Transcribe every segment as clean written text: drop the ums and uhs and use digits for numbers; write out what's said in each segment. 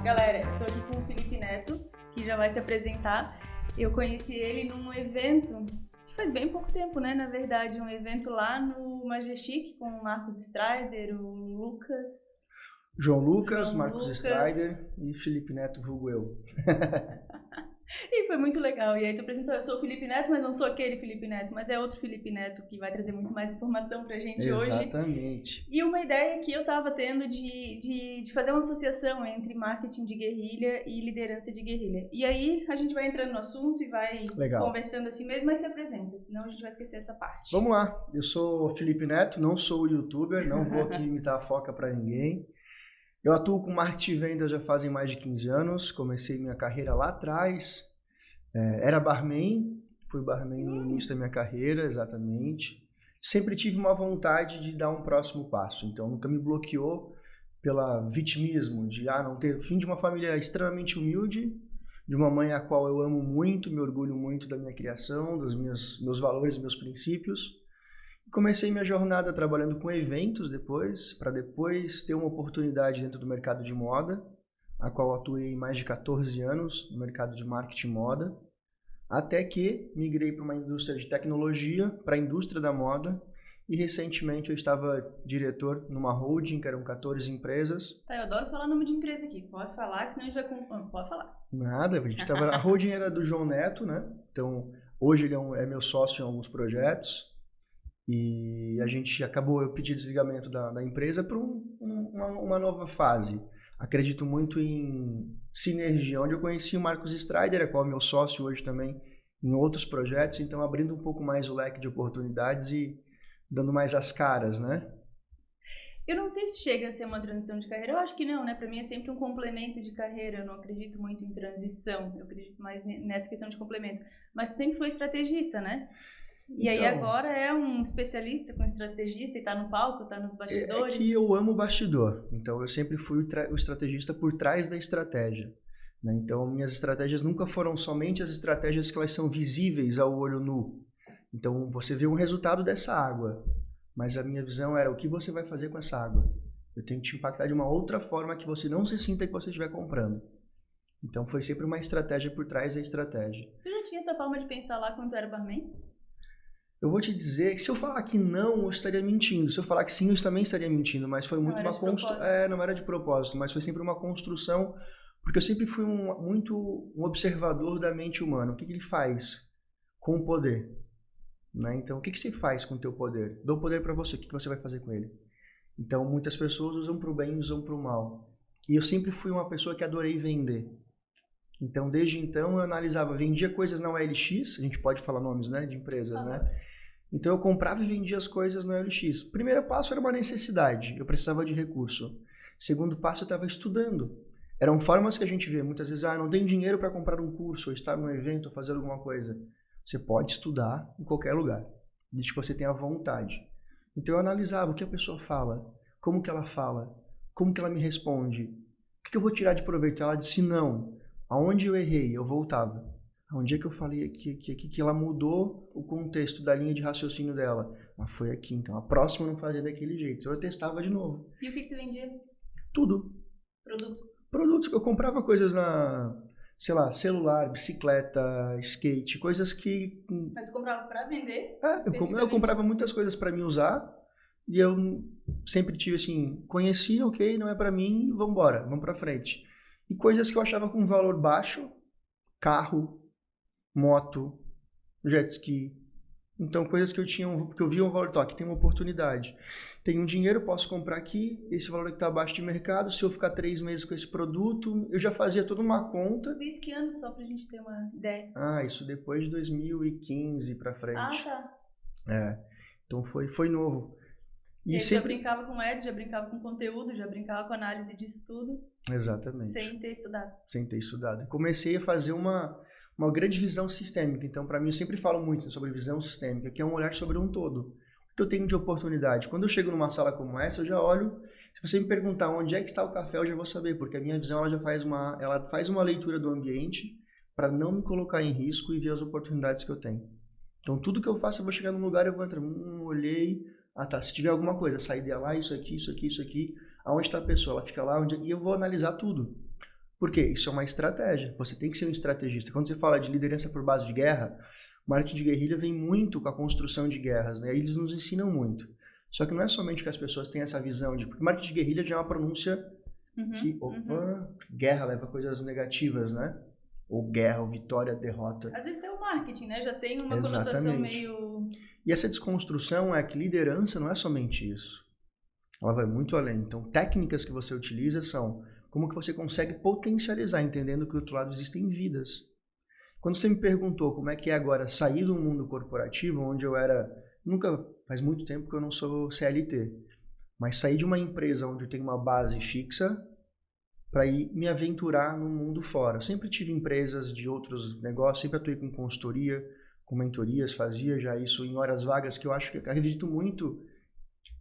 galera, eu tô aqui com o Felipe Neto, que já vai se apresentar. Eu conheci ele num evento que faz bem pouco tempo, né? Na verdade, um evento lá no Majestic com o Marcos Strider, o Lucas... João Lucas, Marcos Strider e Felipe Neto, vulgo eu. E foi muito legal. E aí tu apresentou, eu sou o Felipe Neto, mas não sou aquele Felipe Neto, mas é outro Felipe Neto que vai trazer muito mais informação pra gente hoje. Exatamente. E uma ideia que eu tava tendo de fazer uma associação entre marketing de guerrilha e liderança de guerrilha. E aí a gente vai entrando no assunto e vai conversando assim mesmo, mas se apresenta, senão a gente vai esquecer essa parte. Vamos lá. Eu sou o Felipe Neto, não sou youtuber, não vou aqui imitar a foca pra ninguém. Eu atuo com marketing e vendas já fazem mais de 15 anos, comecei minha carreira lá atrás, era barman, fui barman no início da minha carreira, exatamente. Sempre tive uma vontade de dar um próximo passo, então nunca me bloqueou pela vitimismo, de não ter fim de uma família extremamente humilde, de uma mãe a qual eu amo muito, me orgulho muito da minha criação, dos meus valores, meus princípios. Comecei minha jornada trabalhando com eventos para depois ter uma oportunidade dentro do mercado de moda, a qual atuei mais de 14 anos no mercado de marketing e moda, até que migrei para uma indústria de tecnologia, para a indústria da moda, e recentemente eu estava diretor numa holding, que eram 14 empresas. Tá, eu adoro falar nome de empresa aqui, pode falar, que senão a gente vai... Pode falar. Nada, a holding era do João Neto, né? Então, hoje ele é meu sócio em alguns projetos. E a gente eu pedi desligamento da empresa para uma nova fase. Acredito muito em sinergia, onde eu conheci o Marcos Strider, a qual é meu sócio hoje também em outros projetos, então abrindo um pouco mais o leque de oportunidades e dando mais as caras, né? Eu não sei se chega a ser uma transição de carreira, eu acho que não, né? Para mim é sempre um complemento de carreira, eu não acredito muito em transição, eu acredito mais nessa questão de complemento. Mas tu sempre foi estrategista, né? E aí agora é um especialista com estrategista e tá no palco, tá nos bastidores. É que eu amo bastidor, então eu sempre fui o estrategista por trás da estratégia. Né? Então minhas estratégias nunca foram somente as estratégias que elas são visíveis ao olho nu. Então você vê um resultado dessa água, mas a minha visão era o que você vai fazer com essa água. Eu tenho que te impactar de uma outra forma que você não se sinta que você estiver comprando. Então foi sempre uma estratégia por trás da estratégia. Tu já tinha essa forma de pensar lá quando tu era barman? Eu vou te dizer que se eu falar que não, eu estaria mentindo. Se eu falar que sim, eu também estaria mentindo. Mas foi muito uma construção. Não era de propósito, mas foi sempre uma construção. Porque eu sempre fui muito um observador da mente humana. O que ele faz com o poder? Né? Então, o que você faz com o teu poder? Dou poder para você, o que você vai fazer com ele? Então, muitas pessoas usam para o bem e usam para o mal. E eu sempre fui uma pessoa que adorei vender. Então, desde então, eu analisava, vendia coisas na OLX, a gente pode falar nomes, né, de empresas, né? Então, eu comprava e vendia as coisas no OLX. Primeiro passo era uma necessidade, eu precisava de recurso. Segundo passo, eu estava estudando. Eram formas que a gente vê, muitas vezes, não tem dinheiro para comprar um curso, ou estar num evento, ou fazer alguma coisa. Você pode estudar em qualquer lugar, desde que você tenha vontade. Então, eu analisava o que a pessoa fala, como que ela me responde, o que eu vou tirar de proveito. Ela disse não. Aonde eu errei, eu voltava. Onde é que eu falei que ela mudou o contexto da linha de raciocínio dela? Foi aqui, então a próxima eu não fazia daquele jeito. Eu testava de novo. E o que tu vendia? Tudo. Produtos. Eu comprava coisas celular, bicicleta, skate, coisas que... Mas tu comprava pra vender? Eu comprava muitas coisas para mim usar e eu sempre tive assim, conhecia, ok, não é para mim, vamos embora, vamos para frente. E coisas que eu achava com valor baixo, carro, moto, jet ski. Então, coisas que eu via um valor, aqui tem uma oportunidade. Tenho um dinheiro, posso comprar aqui, esse valor que está abaixo de mercado, se eu ficar 3 meses com esse produto, eu já fazia toda uma conta. Isso que ano, só pra gente ter uma ideia? Isso depois de 2015 para frente. Tá. Então, foi novo. E sempre... já brincava com ads, já brincava com conteúdo, já brincava com análise disso tudo. Exatamente. Sem ter estudado. Comecei a fazer uma grande visão sistêmica. Então, para mim, eu sempre falo muito sobre visão sistêmica, que é um olhar sobre um todo. O que eu tenho de oportunidade? Quando eu chego numa sala como essa, eu já olho. Se você me perguntar onde é que está o café, eu já vou saber, porque a minha visão ela faz uma leitura do ambiente para não me colocar em risco e ver as oportunidades que eu tenho. Então, tudo que eu faço, eu vou chegar num lugar, eu vou entrar, olhei, se tiver alguma coisa, sair dela lá, isso aqui, aonde está a pessoa, ela fica lá, e eu vou analisar tudo. Por quê? Isso é uma estratégia. Você tem que ser um estrategista. Quando você fala de liderança por base de guerra, o marketing de guerrilha vem muito com a construção de guerras, né? Eles nos ensinam muito. Só que não é somente que as pessoas têm essa visão de... Porque marketing de guerrilha já é uma pronúncia que, guerra leva coisas negativas, né? Ou guerra, ou vitória, derrota. Às vezes tem o marketing, né? Já tem uma conotação meio... E essa desconstrução é que liderança não é somente isso. Ela vai muito além. Então, técnicas que você utiliza são como que você consegue potencializar, entendendo que do outro lado existem vidas. Quando você me perguntou como é que é agora sair do mundo corporativo, onde eu era... Faz muito tempo que eu não sou CLT. Mas sair de uma empresa onde eu tenho uma base fixa para ir me aventurar no mundo fora. Eu sempre tive empresas de outros negócios, sempre atuei com consultoria, com mentorias, fazia já isso em horas vagas, que eu acredito muito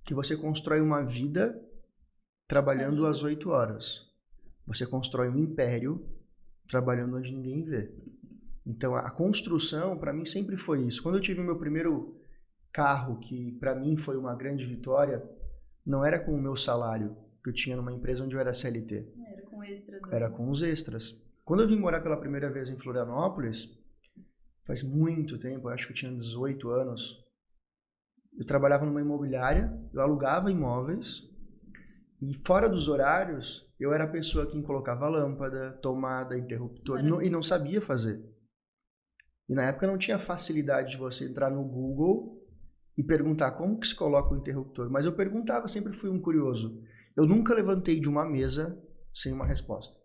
que você constrói uma vida trabalhando às 8 horas. Você constrói um império trabalhando onde ninguém vê. Então, a construção, para mim, sempre foi isso. Quando eu tive o meu primeiro carro, que para mim foi uma grande vitória, não era com o meu salário que eu tinha numa empresa onde eu era CLT. Era com extras. Né? Era com os extras. Quando eu vim morar pela primeira vez em Florianópolis, faz muito tempo, eu acho que eu tinha 18 anos, eu trabalhava numa imobiliária, eu alugava imóveis, e fora dos horários, eu era a pessoa que colocava lâmpada, tomada, interruptor, e não sabia fazer. E na época não tinha facilidade de você entrar no Google e perguntar como que se coloca o interruptor. Mas eu perguntava, sempre fui um curioso. Eu nunca levantei de uma mesa sem uma resposta.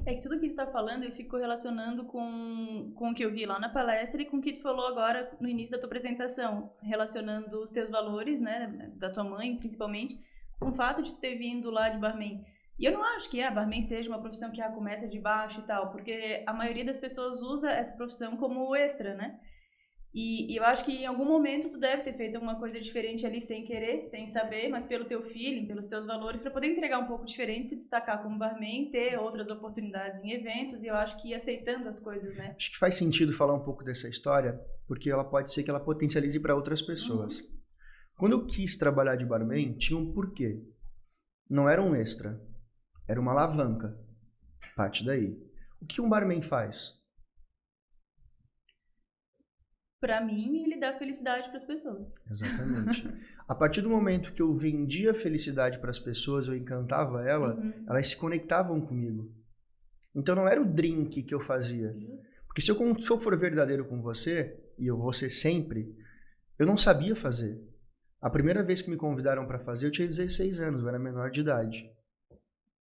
É que tudo que tu tá falando, eu fico relacionando com o que eu vi lá na palestra e com o que tu falou agora no início da tua apresentação. Relacionando os teus valores, né, da tua mãe, principalmente, com o fato de tu ter vindo lá de barman. E eu não acho que a barman seja uma profissão que começa de baixo e tal, porque a maioria das pessoas usa essa profissão como extra, né? E eu acho que em algum momento tu deve ter feito alguma coisa diferente ali sem querer, sem saber, mas pelo teu feeling, pelos teus valores, para poder entregar um pouco diferente, se destacar como barman, ter outras oportunidades em eventos, e eu acho que ir aceitando as coisas, né? Acho que faz sentido falar um pouco dessa história, porque ela pode ser que ela potencialize para outras pessoas. Quando eu quis trabalhar de barman, tinha um porquê. Não era um extra, era uma alavanca. Parte daí. O que um barman faz? Para mim, ele dá felicidade para as pessoas. Exatamente. A partir do momento que eu vendia felicidade para as pessoas, eu encantava elas se conectavam comigo. Então não era o drink que eu fazia. Porque se eu for verdadeiro com você, e eu vou ser sempre, eu não sabia fazer. A primeira vez que me convidaram para fazer, eu tinha 16 anos, eu era menor de idade.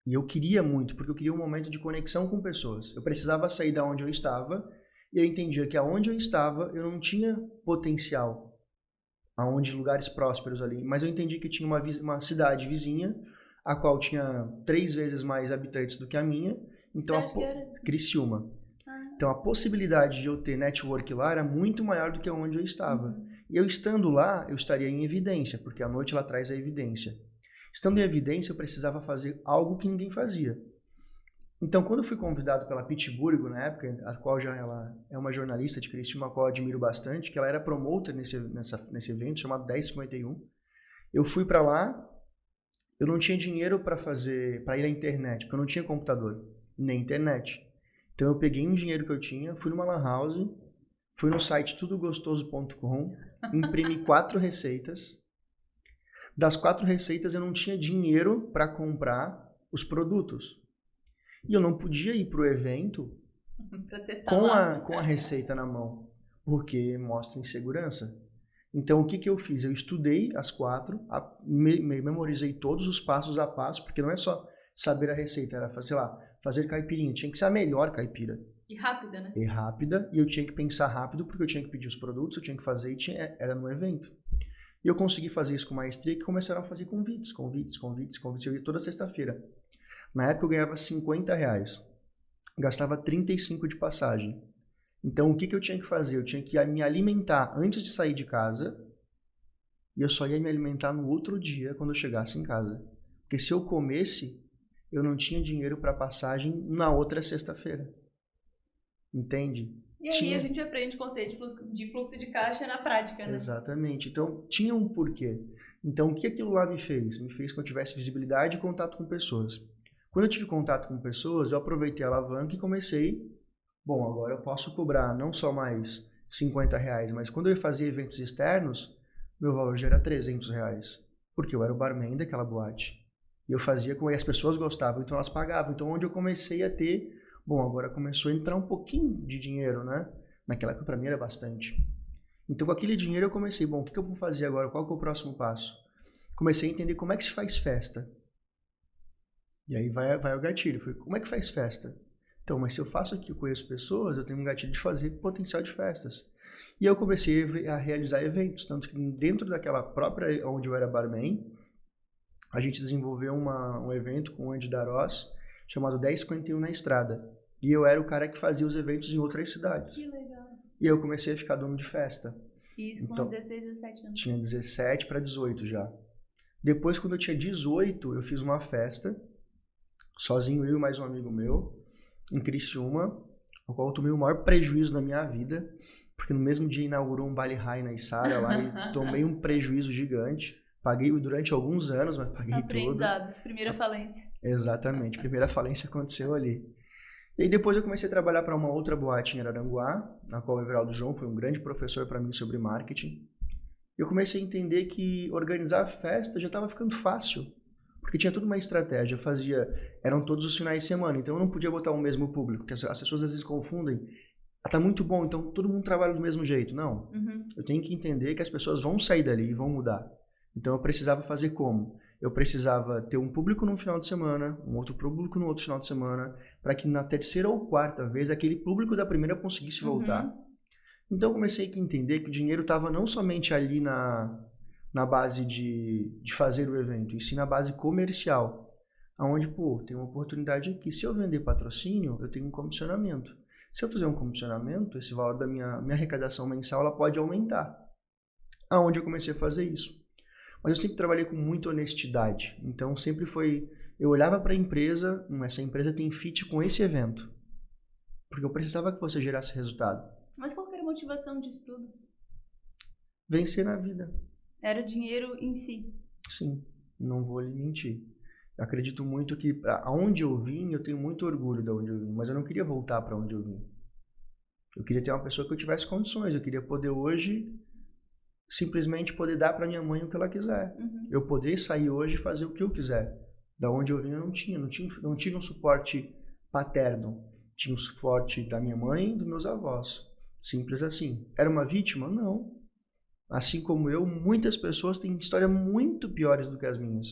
E eu queria muito, porque eu queria um momento de conexão com pessoas. Eu precisava sair da onde eu estava, e eu entendia que aonde eu estava, eu não tinha potencial. Aonde lugares prósperos ali. Mas eu entendi que tinha uma cidade vizinha, a qual tinha 3 vezes mais habitantes do que a minha. Então, Criciúma. Então, a possibilidade de eu ter network lá era muito maior do que onde eu estava. E eu estando lá, eu estaria em evidência, porque a noite lá traz a evidência. Estando em evidência, eu precisava fazer algo que ninguém fazia. Então, quando eu fui convidado pela Pittsburgh, na época, a qual já ela é uma jornalista de Criciúma, a qual eu admiro bastante, que ela era promoter nesse evento, chamado 1051, eu fui para lá, eu não tinha dinheiro para ir na internet, porque eu não tinha computador, nem internet. Então, eu peguei um dinheiro que eu tinha, fui numa lan house, fui no site tudogostoso.com, imprimi 4 receitas. Das 4 receitas, eu não tinha dinheiro para comprar os produtos. E eu não podia ir para o evento com a receita na mão, porque mostra insegurança. Então, o que eu fiz? Eu estudei as 4, memorizei todos os passos a passo, porque não é só saber a receita, era fazer caipirinha. Tinha que ser a melhor caipira. E rápida, né? E rápida, e eu tinha que pensar rápido, porque eu tinha que pedir os produtos, eu tinha que fazer, era no evento. E eu consegui fazer isso com maestria, que começaram a fazer convites. Eu ia toda sexta-feira. Na época eu ganhava R$50, gastava 35 de passagem. Então o que eu tinha que fazer? Eu tinha que me alimentar antes de sair de casa e eu só ia me alimentar no outro dia quando eu chegasse em casa. Porque se eu comesse, eu não tinha dinheiro para passagem na outra sexta-feira. Entende? E aí a gente aprende o conceito de fluxo de caixa na prática, né? Exatamente. Então tinha um porquê. Então o que aquilo lá me fez? Me fez que eu tivesse visibilidade e contato com pessoas. Quando eu tive contato com pessoas, eu aproveitei a alavanca e comecei, bom, agora eu posso cobrar não só mais R$50, mas quando eu fazia eventos externos, meu valor já era R$300, porque eu era o barman daquela boate. E eu fazia com que as pessoas gostavam, então elas pagavam. Então, onde eu comecei a ter, bom, agora começou a entrar um pouquinho de dinheiro, né? Naquela época, para mim, era bastante. Então, com aquele dinheiro, eu comecei, bom, o que eu vou fazer agora? Qual que é o próximo passo? Comecei a entender como é que se faz festa. E aí vai o gatilho. Falei, como é que faz festa? Então, mas se eu faço aqui, eu conheço pessoas, eu tenho um gatilho de fazer potencial de festas. E eu comecei a realizar eventos, tanto que dentro daquela própria, onde eu era barman, a gente desenvolveu um evento com o Andy Darós, chamado 1051 na Estrada. E eu era o cara que fazia os eventos em outras cidades. Que legal. E eu comecei a ficar dono de festa. Isso com 16, 17 anos. Tinha 17 para 18 já. Depois, quando eu tinha 18, eu fiz uma festa, sozinho, eu e mais um amigo meu, em Criciúma, no qual eu tomei o maior prejuízo da minha vida, porque no mesmo dia inaugurou um baile high na Içara lá e tomei um prejuízo gigante. Paguei durante alguns anos, mas paguei Aprendizados, tudo. primeira falência. Exatamente, primeira falência aconteceu ali. E aí depois eu comecei a trabalhar para uma outra boate em Araranguá, na qual o Everaldo João foi um grande professor para mim sobre marketing. Eu comecei a entender que organizar a festa já estava ficando fácil, porque tinha tudo uma estratégia. Eram todos os finais de semana, então eu não podia botar o mesmo público, porque as pessoas às vezes confundem. Ah, tá muito bom, então todo mundo trabalha do mesmo jeito. Não, eu tenho que entender que as pessoas vão sair dali e vão mudar. Então eu precisava fazer como? Eu precisava ter um público num final de semana, um outro público no outro final de semana, para que na terceira ou quarta vez aquele público da primeira conseguisse voltar. Então eu comecei a entender que o dinheiro estava não somente ali na base de fazer o evento, e sim na base comercial. Onde, tem uma oportunidade aqui. Se eu vender patrocínio, eu tenho um comissionamento. Se eu fizer um comissionamento, esse valor da minha arrecadação mensal ela pode aumentar. Aonde eu comecei a fazer isso? Mas eu sempre trabalhei com muita honestidade. Então, sempre foi... Eu olhava para a empresa, essa empresa tem fit com esse evento. Porque eu precisava que você gerasse resultado. Mas qual que era a motivação disso tudo? Vencer na vida. Era o dinheiro em si. Sim, não vou lhe mentir. Eu acredito muito que aonde eu vim, eu tenho muito orgulho de onde eu vim. Mas eu não queria voltar para onde eu vim. Eu queria ter uma pessoa que eu tivesse condições. Eu queria poder hoje... simplesmente poder dar para minha mãe o que ela quiser. Eu poder sair hoje e fazer o que eu quiser. Da onde eu vim eu não tive um suporte paterno. Tinha um suporte da minha mãe e dos meus avós. Simples assim. Era uma vítima? Não. Assim como eu, muitas pessoas têm histórias muito piores do que as minhas.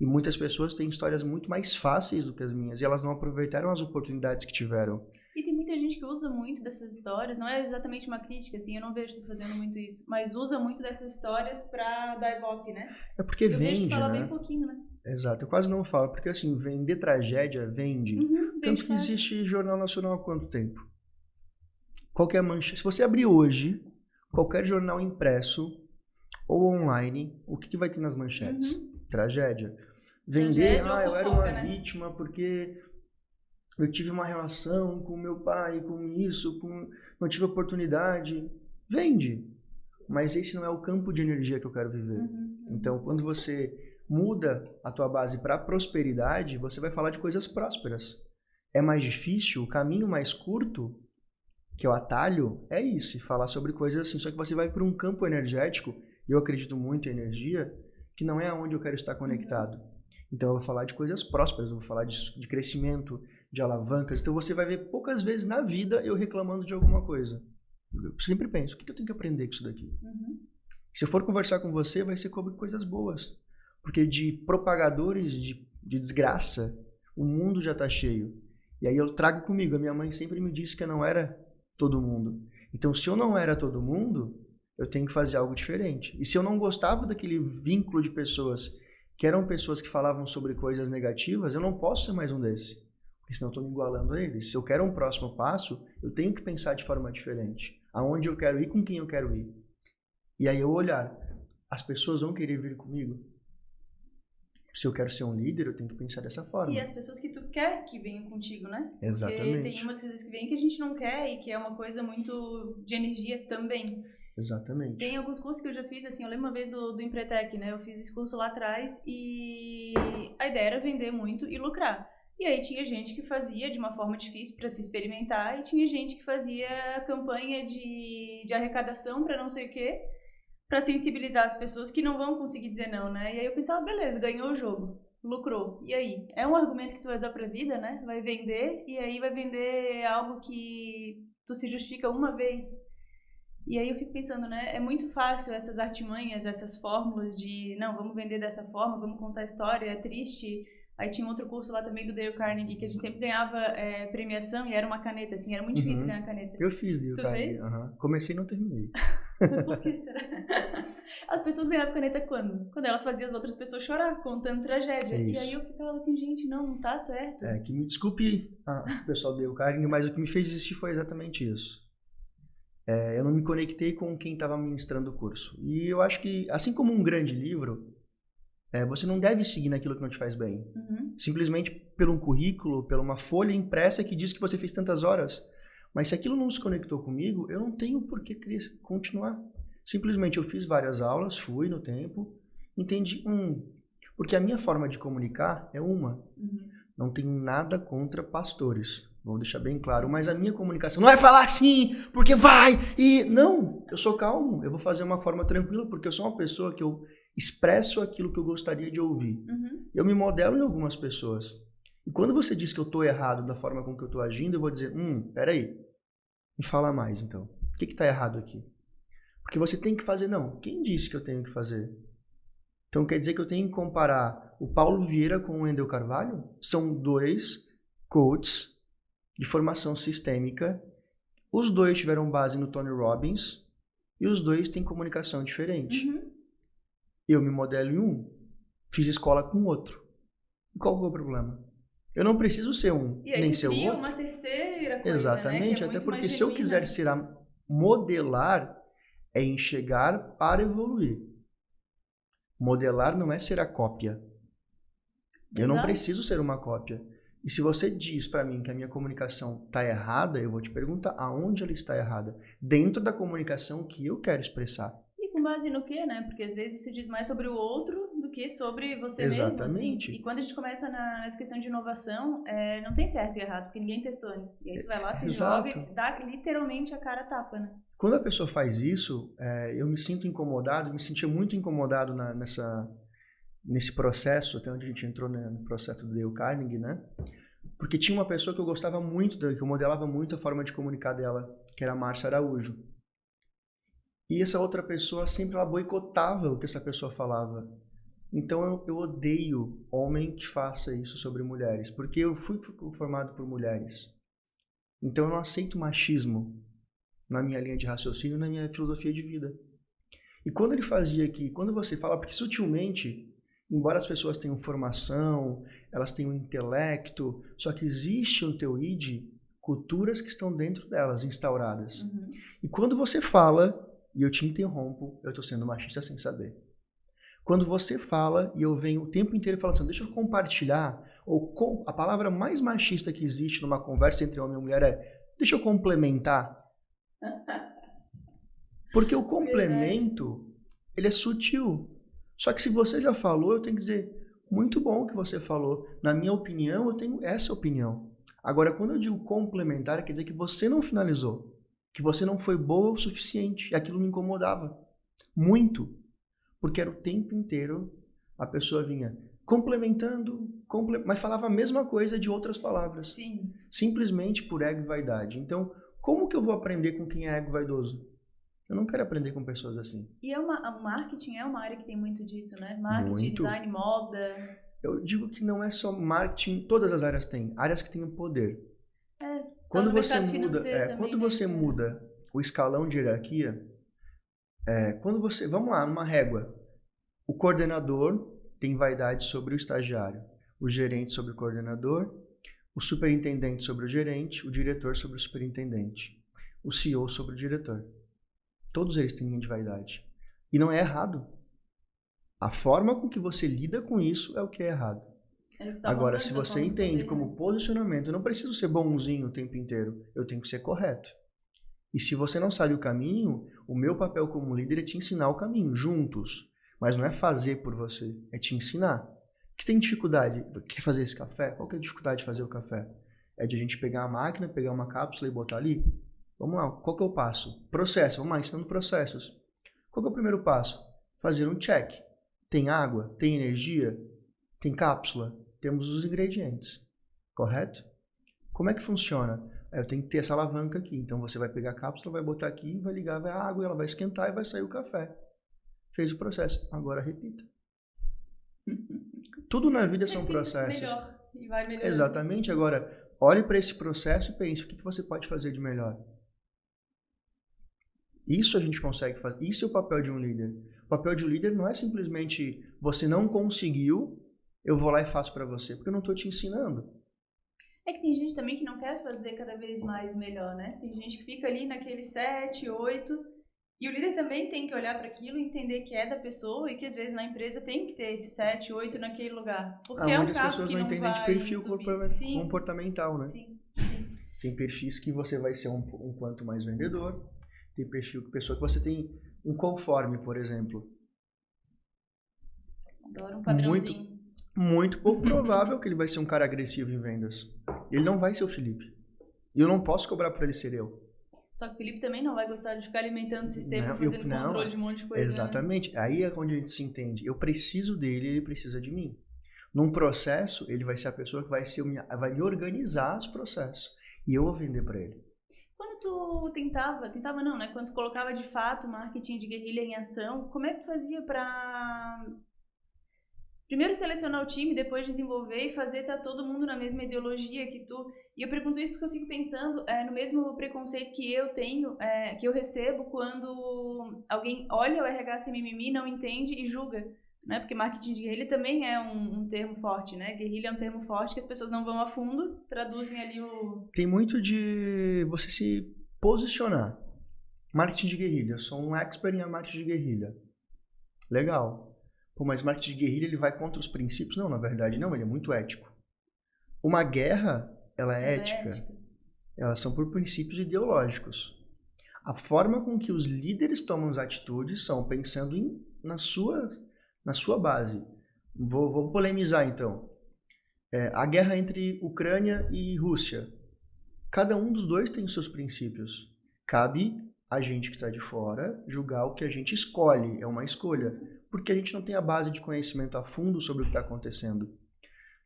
E muitas pessoas têm histórias muito mais fáceis do que as minhas. E elas não aproveitaram as oportunidades que tiveram. E tem muita gente que usa muito dessas histórias, não é exatamente uma crítica, assim, eu não vejo tu fazendo muito isso, mas usa muito dessas histórias pra dar ibope, né? É porque vende, vejo tu falar né? bem pouquinho, né? Exato, eu quase não falo, porque assim, vender tragédia vende. Tanto que existe Jornal Nacional há quanto tempo? Qualquer manchete, se você abrir hoje, qualquer jornal impresso ou online, o que vai ter nas manchetes? Tragédia. Vender, tragédia eu era uma vítima porque... eu tive uma relação com meu pai, com isso, não tive oportunidade. Vende. Mas esse não é o campo de energia que eu quero viver. Então, quando você muda a tua base para prosperidade, você vai falar de coisas prósperas. É mais difícil, o caminho mais curto, que é o atalho, é isso, falar sobre coisas assim. Só que você vai para um campo energético, e eu acredito muito em energia, que não é aonde eu quero estar conectado. Então eu vou falar de coisas prósperas, eu vou falar de crescimento, de alavancas. Então você vai ver poucas vezes na vida eu reclamando de alguma coisa. Eu sempre penso, o que eu tenho que aprender com isso daqui? Se eu for conversar com você, vai ser sobre coisas boas. Porque de propagadores de desgraça, o mundo já está cheio. E aí eu trago comigo, a minha mãe sempre me disse que eu não era todo mundo. Então se eu não era todo mundo, eu tenho que fazer algo diferente. E se eu não gostava daquele vínculo de pessoas que eram pessoas que falavam sobre coisas negativas, eu não posso ser mais um desse. Porque senão eu estou me igualando a eles. Se eu quero um próximo passo, eu tenho que pensar de forma diferente. Aonde eu quero ir, com quem eu quero ir. E aí eu olhar, as pessoas vão querer vir comigo? Se eu quero ser um líder, eu tenho que pensar dessa forma. E as pessoas que tu quer que venham contigo, né? Exatamente. Porque tem umas coisas que vêm que a gente não quer e que é uma coisa muito de energia também. Exatamente. Tem alguns cursos que eu já fiz, assim, eu lembro uma vez do Empretec, né? Eu fiz esse curso lá atrás e a ideia era vender muito e lucrar. E aí tinha gente que fazia de uma forma difícil para se experimentar e tinha gente que fazia campanha de arrecadação para não sei o quê, para sensibilizar as pessoas que não vão conseguir dizer não, né? E aí eu pensava, beleza, ganhou o jogo, lucrou. E aí? É um argumento que tu vai usar pra vida, né? Vai vender e aí vai vender algo que tu se justifica uma vez. E aí eu fico pensando, né? É muito fácil essas artimanhas, essas fórmulas de, não, vamos vender dessa forma, vamos contar a história, é triste. Aí tinha um outro curso lá também do Dale Carnegie, que a gente sempre ganhava premiação e era uma caneta, assim, era muito difícil ganhar caneta. Eu fiz Dale Carnegie. Comecei e não terminei. Por que será? As pessoas ganhavam caneta quando? Quando elas faziam as outras pessoas chorar, contando tragédia. E aí eu ficava assim, gente, não tá certo. Que me desculpe o pessoal do Dale Carnegie, mas o que me fez desistir foi exatamente isso. Eu não me conectei com quem estava ministrando o curso. E eu acho que, assim como um grande livro, você não deve seguir naquilo que não te faz bem. Simplesmente pelo um currículo, pela uma folha impressa que diz que você fez tantas horas. Mas se aquilo não se conectou comigo, eu não tenho por que continuar. Simplesmente eu fiz várias aulas, fui no tempo, entendi. Porque a minha forma de comunicar é uma. Não tenho nada contra pastores. Vou deixar bem claro, mas a minha comunicação não é falar assim, porque vai, e... Não, eu sou calmo, eu vou fazer uma forma tranquila, porque eu sou uma pessoa que eu expresso aquilo que eu gostaria de ouvir. Eu me modelo em algumas pessoas. E quando você diz que eu estou errado da forma com que eu estou agindo, eu vou dizer, peraí, me fala mais então. O que está errado aqui? Porque você tem que fazer, não. Quem disse que eu tenho que fazer? Então quer dizer que eu tenho que comparar o Paulo Vieira com o Wendel Carvalho? São dois coaches de formação sistêmica. Os dois tiveram base no Tony Robbins e os dois têm comunicação diferente. Eu me modelo em um, fiz escola com outro. E qual que é o problema? Eu não preciso ser um, e aí nem ser o outro. Uma terceira coisa, exatamente, né? até porque se eu quiser modelar, é enxergar para evoluir. Modelar não é ser a cópia. Eu não preciso ser uma cópia. E se você diz para mim que a minha comunicação está errada, eu vou te perguntar aonde ela está errada. Dentro da comunicação que eu quero expressar. E com base no quê, né? Porque às vezes isso diz mais sobre o outro do que sobre você exatamente. mesmo. Assim. E quando a gente começa nessa questão de inovação, não tem certo e errado, porque ninguém testou antes. E aí tu vai lá, se joga e dá literalmente a cara a tapa, né? Quando a pessoa faz isso, eu me sinto incomodado, me sentia muito incomodado nesse processo, até onde a gente entrou no processo do Dale Carnegie, né? Porque tinha uma pessoa que eu gostava muito, que eu modelava muito a forma de comunicar dela, que era a Márcia Araújo. E essa outra pessoa sempre ela boicotava o que essa pessoa falava. Então eu odeio homem que faça isso sobre mulheres, porque eu fui formado por mulheres. Então eu não aceito machismo na minha linha de raciocínio, na minha filosofia de vida. E quando ele fazia aqui, quando você fala, porque sutilmente, embora as pessoas tenham formação, elas tenham intelecto, só que existe no teu id culturas que estão dentro delas, instauradas. E quando você fala, e eu te interrompo, eu estou sendo machista sem saber. Quando você fala, e eu venho o tempo inteiro falando assim, deixa eu compartilhar, ou a palavra mais machista que existe numa conversa entre homem e mulher é, deixa eu complementar. Porque o complemento, ele é sutil. Só que se você já falou, eu tenho que dizer, muito bom que você falou. Na minha opinião, eu tenho essa opinião. Agora, quando eu digo complementar, quer dizer que você não finalizou. Que você não foi boa o suficiente. E aquilo me incomodava. Muito. Porque era o tempo inteiro, a pessoa vinha complementando, mas falava a mesma coisa de outras palavras. Sim. Simplesmente por ego e vaidade. Então, como que eu vou aprender com quem é ego vaidoso? Eu não quero aprender com pessoas assim. E o marketing é uma área que tem muito disso, né? Marketing, muito. Design, moda. Eu digo que não é só marketing, todas as áreas têm. Áreas que têm o poder. Quando você muda o escalão de hierarquia, vamos lá, numa régua. O coordenador tem vaidade sobre o estagiário. O gerente sobre o coordenador. O superintendente sobre o gerente. O diretor sobre o superintendente. O CEO sobre o diretor. Todos eles têm linha de vaidade. E não é errado. A forma com que você lida com isso é o que é errado. Agora, se você entende como posicionamento, eu não preciso ser bonzinho o tempo inteiro. Eu tenho que ser correto. E se você não sabe o caminho, o meu papel como líder é te ensinar o caminho, juntos. Mas não é fazer por você, é te ensinar. Que tem dificuldade? Quer fazer esse café? Qual que é a dificuldade de fazer o café? É de a gente pegar a máquina, pegar uma cápsula e botar ali? Vamos lá, qual que é o passo? Processo, vamos lá, ensinando processos. Qual que é o primeiro passo? Fazer um check. Tem água? Tem energia? Tem cápsula? Temos os ingredientes, correto? Como é que funciona? Eu tenho que ter essa alavanca aqui, então você vai pegar a cápsula, vai botar aqui, vai ligar a água, ela vai esquentar e vai sair o café. Fez o processo, agora repita. Tudo na vida são processos. Melhor, e vai melhorando. Exatamente. Agora, olhe para esse processo e pense, o que você pode fazer de melhor? Isso a gente consegue fazer. Isso é o papel de um líder. O papel de um líder não é simplesmente você não conseguiu, eu vou lá e faço para você, porque eu não estou te ensinando. É que tem gente também que não quer fazer cada vez mais melhor, né? Tem gente que fica ali naquele 7, 8... E o líder também tem que olhar para aquilo e entender que é da pessoa e que às vezes na empresa tem que ter esse 7, 8 naquele lugar. Porque é um muitas pessoas não entendem de perfil comportamental, né? Sim. Tem perfis que você vai ser um quanto mais vendedor. Tem perfil que pessoa que você tem um conforme, por exemplo. Adoro um padrãozinho. Muito pouco provável que ele vai ser um cara agressivo em vendas. Ele não vai ser o Felipe. E eu não posso cobrar por ele ser eu. Só que o Felipe também não vai gostar de ficar alimentando o sistema, fazendo controle de um monte de coisa. Exatamente. Né? Aí é onde a gente se entende. Eu preciso dele, ele precisa de mim. Num processo, ele vai ser a pessoa que vai me organizar os processos. E eu vou vender para ele. Quando tu tentava não, né? Quando tu colocava de fato o marketing de guerrilha em ação, como é que tu fazia para... Primeiro selecionar o time, depois desenvolver e fazer estar todo mundo na mesma ideologia que tu... E eu pergunto isso porque eu fico pensando no mesmo preconceito que eu tenho, que eu recebo quando alguém olha o RH sem mimimi, não entende e julga, né? Porque marketing de guerrilha também é um termo forte, né? Guerrilha é um termo forte que as pessoas não vão a fundo, traduzem ali o... Tem muito de você se posicionar. Marketing de guerrilha, eu sou um expert em marketing de guerrilha. Legal. Pô, mas marketing de guerrilha ele vai contra os princípios? Não, na verdade não, ele é muito ético. Uma guerra, ela é ética. Elas são por princípios ideológicos. A forma com que os líderes tomam as atitudes são pensando na sua base. Vou polemizar então. A guerra entre Ucrânia e Rússia. Cada um dos dois tem os seus princípios. Cabe a gente que está de fora julgar o que a gente escolhe. É uma escolha. Porque a gente não tem a base de conhecimento a fundo sobre o que está acontecendo.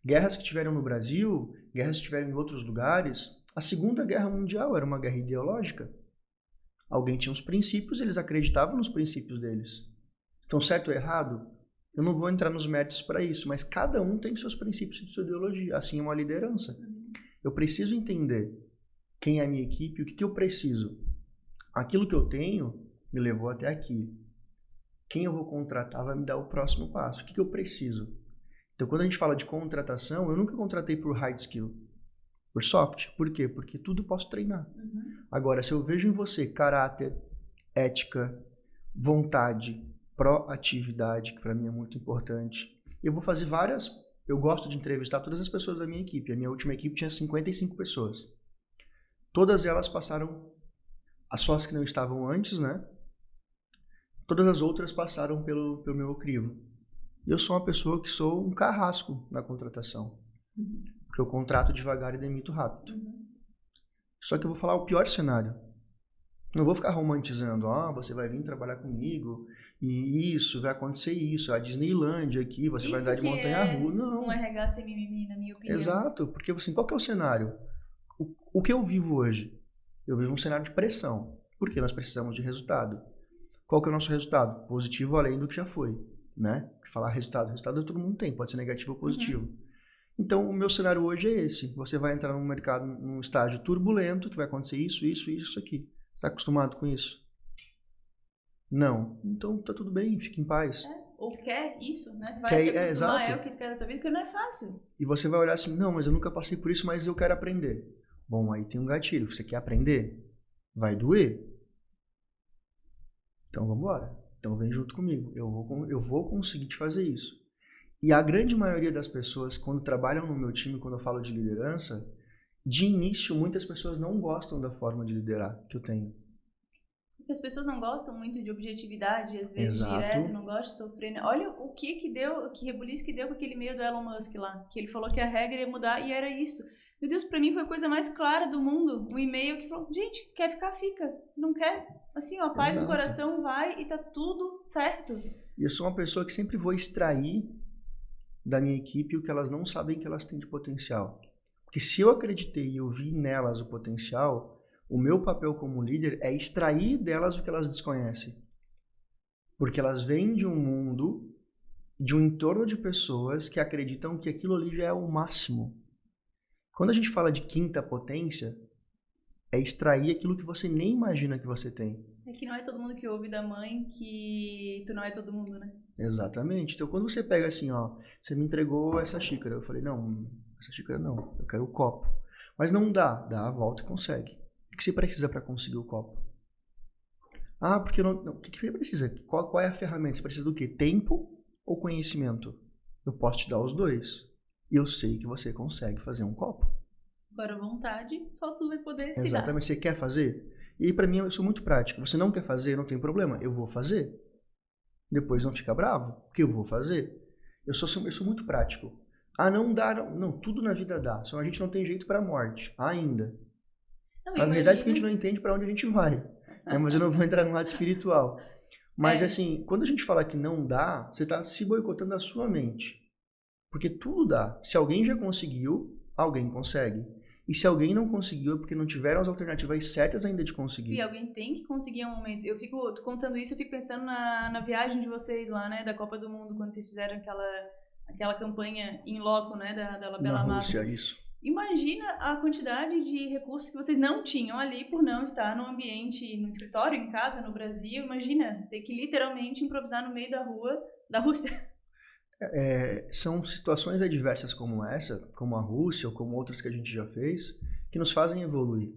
Guerras que tiveram no Brasil, guerras que tiveram em outros lugares, a Segunda Guerra Mundial era uma guerra ideológica. Alguém tinha uns princípios, eles acreditavam nos princípios deles. Estão certo ou errado? Eu não vou entrar nos méritos para isso, mas cada um tem seus princípios e sua ideologia. Assim é uma liderança. Eu preciso entender quem é a minha equipe, o que eu preciso. Aquilo que eu tenho me levou até aqui. Quem eu vou contratar vai me dar o próximo passo. O que eu preciso? Então, quando a gente fala de contratação, eu nunca contratei por hard skill, por soft. Por quê? Porque tudo eu posso treinar. Agora, se eu vejo em você caráter, ética, vontade, proatividade, que para mim é muito importante, eu vou fazer eu gosto de entrevistar todas as pessoas da minha equipe. A minha última equipe tinha 55 pessoas. Todas elas passaram, as sós que não estavam antes, né? Todas as outras passaram pelo meu crivo. E eu sou uma pessoa que sou um carrasco na contratação. Porque eu contrato devagar e demito rápido. Só que eu vou falar o pior cenário. Não vou ficar romantizando. Você vai vir trabalhar comigo e isso, vai acontecer isso. A Disneylândia aqui, você vai andar de montanha-russa. Não. Um RH sem mimimi, na minha opinião. Exato. Porque assim, qual que é o cenário? O que eu vivo hoje? Eu vivo um cenário de pressão. Porque nós precisamos de resultado. Qual que é o nosso resultado? Positivo além do que já foi, né? Porque falar resultado todo mundo tem, pode ser negativo ou positivo. Então, o meu cenário hoje é esse. Você vai entrar no mercado num estágio turbulento, que vai acontecer isso aqui. Você está acostumado com isso? Não. Então, tá tudo bem, fique em paz. Ou quer isso, né? Vai se acostumar, exato. É o que tu quer da tua vida, porque não é fácil. E você vai olhar assim, não, mas eu nunca passei por isso, mas eu quero aprender. Bom, aí tem um gatilho. Você quer aprender? Vai doer. Então, vamos embora. Então, vem junto comigo. Eu vou conseguir te fazer isso. E a grande maioria das pessoas, quando trabalham no meu time, quando eu falo de liderança, de início, muitas pessoas não gostam da forma de liderar que eu tenho. Porque as pessoas não gostam muito de objetividade, às vezes Exato. direto, não gostam de sofrer. Né? Olha o que deu, que rebuliço que deu com aquele e-mail do Elon Musk lá, que ele falou que a regra ia mudar e era isso. Meu Deus, pra mim foi a coisa mais clara do mundo. Um e-mail que falou, gente, quer ficar, fica. Não quer? Assim, ó, paz no coração, vai e tá tudo certo. E eu sou uma pessoa que sempre vou extrair da minha equipe o que elas não sabem que elas têm de potencial. Porque se eu acreditei e eu vi nelas o potencial, o meu papel como líder é extrair delas o que elas desconhecem. Porque elas vêm de um mundo, de um entorno de pessoas que acreditam que aquilo ali já é o máximo. Quando a gente fala de quinta potência, é extrair aquilo que você nem imagina que você tem. É que não é todo mundo que ouve da mãe que tu não é todo mundo, né? Exatamente. Então, quando você pega assim, ó, você me entregou essa xícara. Eu falei, não, essa xícara não, eu quero o copo. Mas não dá a volta e consegue. O que você precisa para conseguir o copo? Ah, porque não, o que você precisa? Qual é a ferramenta? Você precisa do quê? Tempo ou conhecimento? Eu posso te dar os dois. E eu sei que você consegue fazer um copo. Agora, vontade, só tu vai poder se dar. Exatamente. Você quer fazer? E aí, pra mim, eu sou muito prático. Você não quer fazer, não tem problema. Eu vou fazer. Depois não fica bravo, porque eu vou fazer. Eu sou muito prático. Ah, não dá. Não, tudo na vida dá. Só a gente não tem jeito pra morte. Ainda. Na verdade, porque a gente não entende pra onde a gente vai. Né? Mas eu não vou entrar no lado espiritual. Mas, assim, quando a gente fala que não dá, você tá se boicotando a sua mente. Porque tudo dá. Se alguém já conseguiu, alguém consegue. E se alguém não conseguiu é porque não tiveram as alternativas certas ainda de conseguir. E alguém tem que conseguir em um momento. Eu fico contando isso, eu fico pensando na viagem de vocês lá, né, da Copa do Mundo, quando vocês fizeram aquela campanha in loco, né, da La Bella Amada. Na Rússia, isso. Imagina a quantidade de recursos que vocês não tinham ali por não estar no ambiente, no escritório, em casa, no Brasil. Imagina, ter que literalmente improvisar no meio da rua da Rússia. São situações adversas como essa, como a Rússia ou como outras que a gente já fez, que nos fazem evoluir.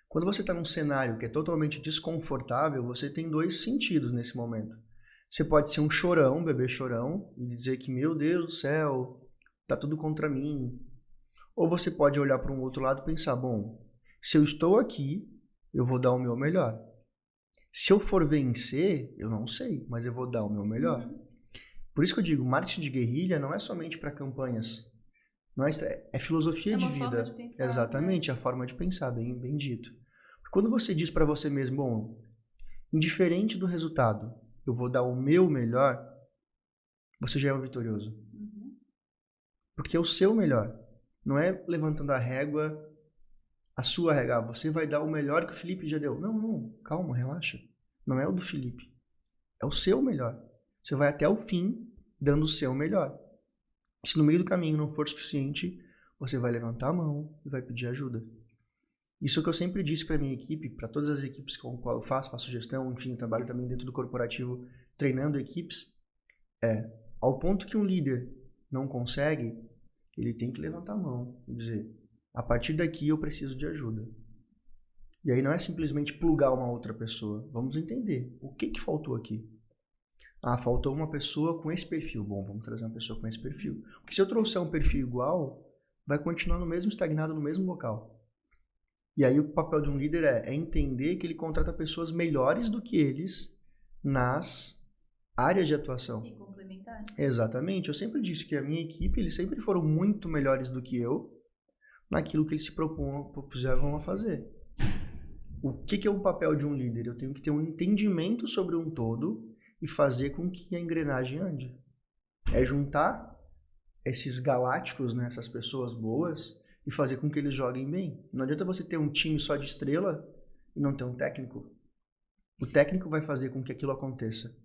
Quando você está num cenário que é totalmente desconfortável, você tem dois sentidos nesse momento. Você pode ser um chorão, bebê chorão, e dizer que, meu Deus do céu, tá tudo contra mim. Ou você pode olhar para um outro lado e pensar, bom, se eu estou aqui, eu vou dar o meu melhor. Se eu for vencer, eu não sei, mas eu vou dar o meu melhor. Por isso que eu digo, marketing de guerrilha não é somente para campanhas. Não é filosofia de vida. De pensar, exatamente, a forma de pensar, bem dito. Quando você diz para você mesmo, bom, indiferente do resultado, eu vou dar o meu melhor, você já é um vitorioso. Porque é o seu melhor. Não é levantando a régua, a sua régua. Você vai dar o melhor que o Felipe já deu. Não, calma, relaxa. Não é o do Felipe. É o seu melhor. Você vai até o fim dando o seu melhor. Se no meio do caminho não for suficiente, você vai levantar a mão e vai pedir ajuda. Isso é o que eu sempre disse para minha equipe, para todas as equipes com as quais eu faço gestão, enfim, eu trabalho também dentro do corporativo treinando equipes, ao ponto que um líder não consegue, ele tem que levantar a mão e dizer, a partir daqui eu preciso de ajuda. E aí não é simplesmente plugar uma outra pessoa, vamos entender, o que faltou aqui? Ah, faltou uma pessoa com esse perfil. Bom, vamos trazer uma pessoa com esse perfil. Porque se eu trouxer um perfil igual, vai continuar no mesmo estagnado, no mesmo local. E aí o papel de um líder é entender que ele contrata pessoas melhores do que eles nas áreas de atuação. E complementares. Exatamente. Eu sempre disse que a minha equipe, eles sempre foram muito melhores do que eu naquilo que eles se propuseram a fazer. O que é o papel de um líder? Eu tenho que ter um entendimento sobre um todo e fazer com que a engrenagem ande. É juntar esses galácticos, né, essas pessoas boas, e fazer com que eles joguem bem. Não adianta você ter um time só de estrela e não ter um técnico. O técnico vai fazer com que aquilo aconteça.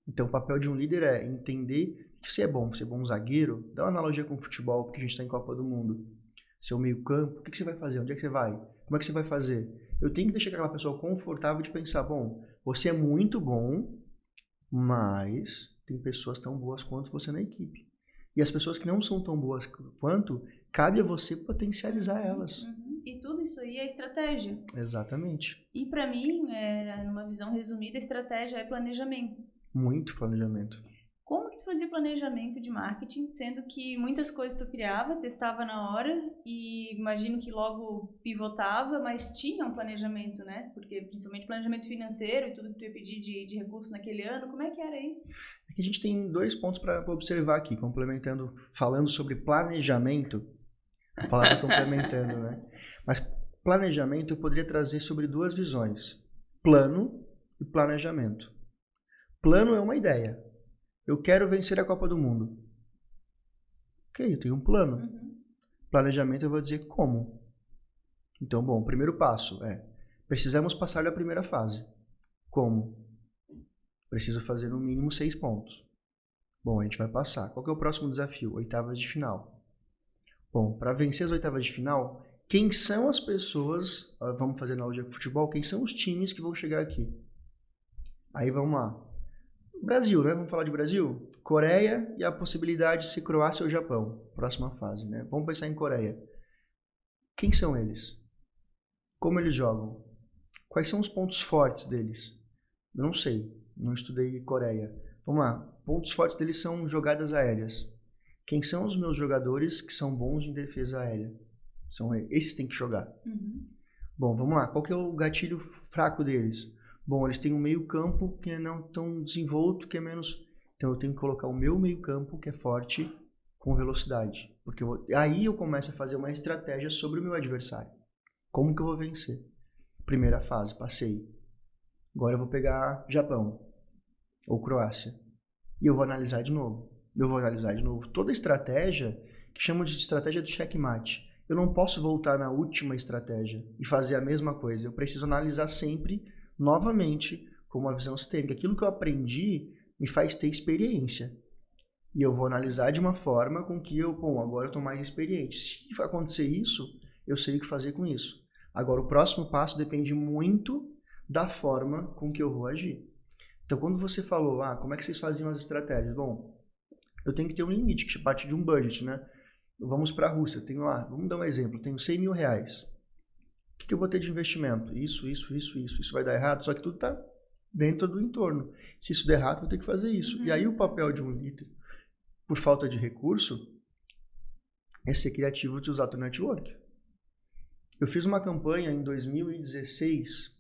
Então, o papel de um líder é entender que você é bom zagueiro. Dá uma analogia com o futebol, porque a gente está em Copa do Mundo. Seu meio campo, o que você vai fazer? Onde é que você vai? Como é que você vai fazer? Eu tenho que deixar aquela pessoa confortável de pensar, bom, você é muito bom, mas tem pessoas tão boas quanto você na equipe. E as pessoas que não são tão boas quanto, cabe a você potencializar elas. E tudo isso aí é estratégia. Exatamente. E para mim, numa visão resumida, estratégia é planejamento. Muito planejamento. Como que tu fazia planejamento de marketing, sendo que muitas coisas tu criava, testava na hora e imagino que logo pivotava, mas tinha um planejamento, né? Porque principalmente planejamento financeiro e tudo que tu ia pedir de recurso naquele ano, como é que era isso? Aqui a gente tem 2 pontos para observar aqui, complementando, falando sobre planejamento, a palavra complementando, né? Mas planejamento eu poderia trazer sobre 2 visões, plano e planejamento. Plano é uma ideia. Eu quero vencer a Copa do Mundo. Ok, eu tenho um plano. Planejamento eu vou dizer como. Então, bom, o primeiro passo é, precisamos passar da primeira fase. Como? Preciso fazer no mínimo 6 pontos. Bom, a gente vai passar. Qual que é o próximo desafio? Oitavas de final. Bom, para vencer as oitavas de final, quem são as pessoas, vamos fazer analogia com futebol, quem são os times que vão chegar aqui? Aí vamos lá. Brasil, né? Vamos falar de Brasil? Coreia e a possibilidade de ser Croácia ou Japão. Próxima fase, né? Vamos pensar em Coreia. Quem são eles? Como eles jogam? Quais são os pontos fortes deles? Eu não sei. Não estudei Coreia. Vamos lá. Pontos fortes deles são jogadas aéreas. Quem são os meus jogadores que são bons em defesa aérea? Esses têm que jogar. Bom, vamos lá. Qual que é o gatilho fraco deles? Bom, eles têm um meio campo que é não tão desenvolto, que é menos... Então eu tenho que colocar o meu meio campo, que é forte, com velocidade. Porque aí eu começo a fazer uma estratégia sobre o meu adversário. Como que eu vou vencer? Primeira fase, passei. Agora eu vou pegar Japão ou Croácia. E eu vou analisar de novo. Toda estratégia, que chamam de estratégia do checkmate. Eu não posso voltar na última estratégia e fazer a mesma coisa. Eu preciso analisar sempre novamente com uma visão sistêmica. Aquilo que eu aprendi me faz ter experiência. E eu vou analisar de uma forma com que agora eu estou mais experiente. Se acontecer isso, eu sei o que fazer com isso. Agora, o próximo passo depende muito da forma com que eu vou agir. Então, quando você falou, como é que vocês faziam as estratégias? Bom, eu tenho que ter um limite, que parte de um budget, né? Vamos para a Rússia, vamos dar um exemplo, tenho 100 mil reais. O que eu vou ter de investimento? Isso vai dar errado, só que tudo está dentro do entorno. Se isso der errado, eu vou ter que fazer isso. E aí o papel de um líder, por falta de recurso, é ser criativo de usar o network. Eu fiz uma campanha em 2016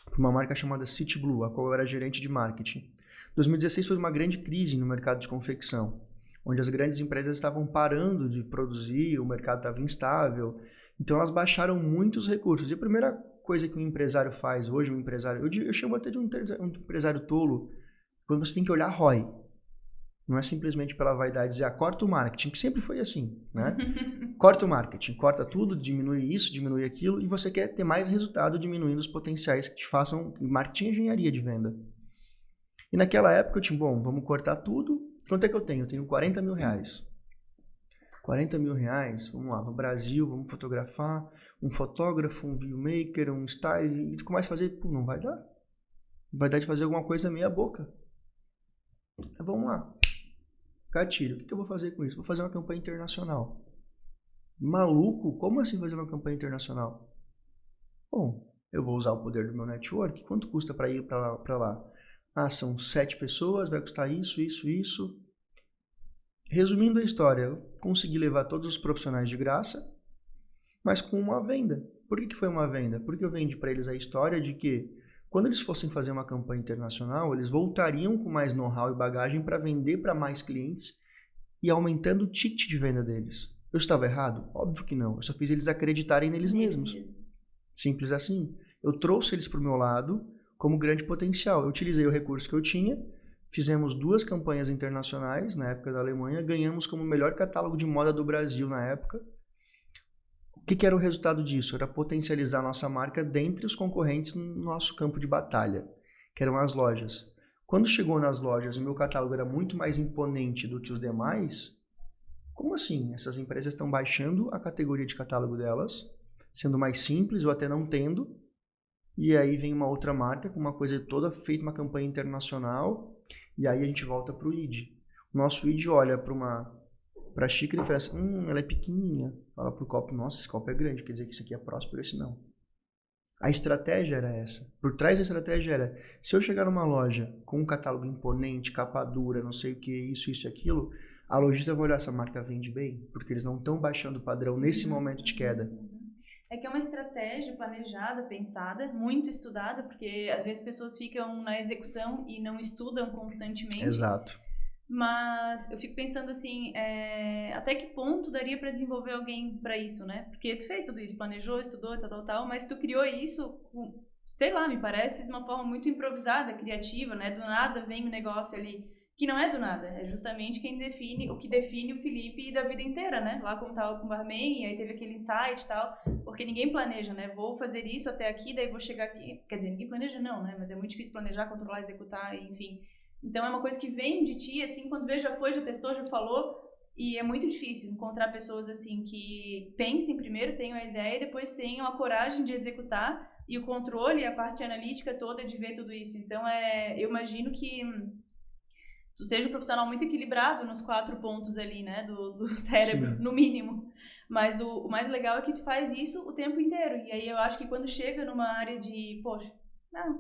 para uma marca chamada City Blue, a qual eu era gerente de marketing. 2016 foi uma grande crise no mercado de confecção, onde as grandes empresas estavam parando de produzir, o mercado estava instável. Então elas baixaram muitos recursos. E a primeira coisa que um empresário faz hoje, eu chamo até de um empresário tolo, quando você tem que olhar ROI. Não é simplesmente pela vaidade dizer, corta o marketing, que sempre foi assim, né? Corta o marketing, corta tudo, diminui isso, diminui aquilo, e você quer ter mais resultado diminuindo os potenciais que te façam marketing e engenharia de venda. E naquela época eu tinha, vamos cortar tudo. Quanto é que eu tenho? Eu tenho 40 mil reais. 40 mil reais, vamos lá, no Brasil, vamos fotografar, um fotógrafo, um videomaker, um style, e tu começa a fazer, não vai dar. Vai dar de fazer alguma coisa meia boca. Vamos lá. Gatilho, o que eu vou fazer com isso? Vou fazer uma campanha internacional. Maluco? Como assim fazer uma campanha internacional? Bom, eu vou usar o poder do meu network. Quanto custa para ir para lá? São 7 pessoas, vai custar isso. Resumindo a história, eu consegui levar todos os profissionais de graça, mas com uma venda. Por que foi uma venda? Porque eu vendi para eles a história de que quando eles fossem fazer uma campanha internacional, eles voltariam com mais know-how e bagagem para vender para mais clientes e aumentando o ticket de venda deles. Eu estava errado? Óbvio que não. Eu só fiz eles acreditarem neles mesmos. Simples assim. Eu trouxe eles para o meu lado como grande potencial. Eu utilizei o recurso que eu tinha, fizemos 2 campanhas internacionais na época da Alemanha, ganhamos como o melhor catálogo de moda do Brasil na época. O que era o resultado disso? Era potencializar a nossa marca dentre os concorrentes no nosso campo de batalha, que eram as lojas. Quando chegou nas lojas e o meu catálogo era muito mais imponente do que os demais, como assim? Essas empresas estão baixando a categoria de catálogo delas, sendo mais simples ou até não tendo, e aí vem uma outra marca com uma coisa toda feita, uma campanha internacional, e aí a gente volta para o ID. O nosso ID olha para a xícara e fala assim, ela é pequenininha. Fala para o copo, nossa, esse copo é grande, quer dizer que isso aqui é próspero, esse não. A estratégia era essa. Por trás da estratégia era, se eu chegar numa loja com um catálogo imponente, capa dura, não sei o que, isso e aquilo, a lojista vai olhar, essa marca vende bem, porque eles não estão baixando o padrão nesse momento de queda. É que é uma estratégia planejada, pensada, muito estudada, porque às vezes pessoas ficam na execução e não estudam constantemente. Exato. Mas eu fico pensando assim, até que ponto daria para desenvolver alguém para isso, né? Porque tu fez tudo isso, planejou, estudou, tal, mas tu criou isso, sei lá, me parece de uma forma muito improvisada, criativa, né? Do nada vem um negócio ali, que não é do nada, é justamente o que define o Felipe da vida inteira, né? Lá como tava com o barman, e aí teve aquele insight e tal, porque ninguém planeja, né? Vou fazer isso até aqui, daí vou chegar aqui, quer dizer, ninguém planeja não, né? Mas é muito difícil planejar, controlar, executar, enfim... Então é uma coisa que vem de ti, assim, quando vê, já foi, já testou, já falou, e é muito difícil encontrar pessoas, assim, que pensem primeiro, tenham a ideia, e depois tenham a coragem de executar, e o controle, a parte analítica toda de ver tudo isso. Então eu imagino que tu seja um profissional muito equilibrado nos 4 pontos ali, né, do cérebro, Sim. No mínimo. Mas o mais legal é que tu faz isso o tempo inteiro, e aí eu acho que quando chega numa área de, poxa,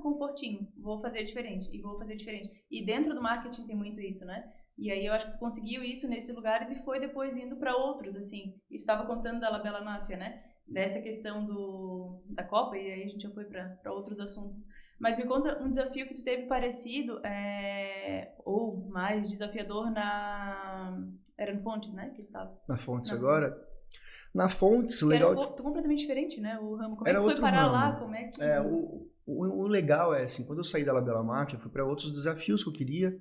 confortinho, vou fazer diferente, e vou fazer diferente. E dentro do marketing tem muito isso, né? E aí eu acho que tu conseguiu isso nesses lugares e foi depois indo para outros, assim. E tu estava contando da Labela Máfia, né? Dessa questão da Copa, e aí a gente já foi para outros assuntos. Mas me conta um desafio que tu teve parecido, ou mais desafiador era no Fontes, né? Que ele tava. Na Fontes agora? Na Fontes, o legal... Era completamente diferente, né? O ramo. Como é que foi parar ramo. Lá? Como é que... O legal é assim, quando eu saí da Labela Máfia, eu fui para outros desafios que eu queria.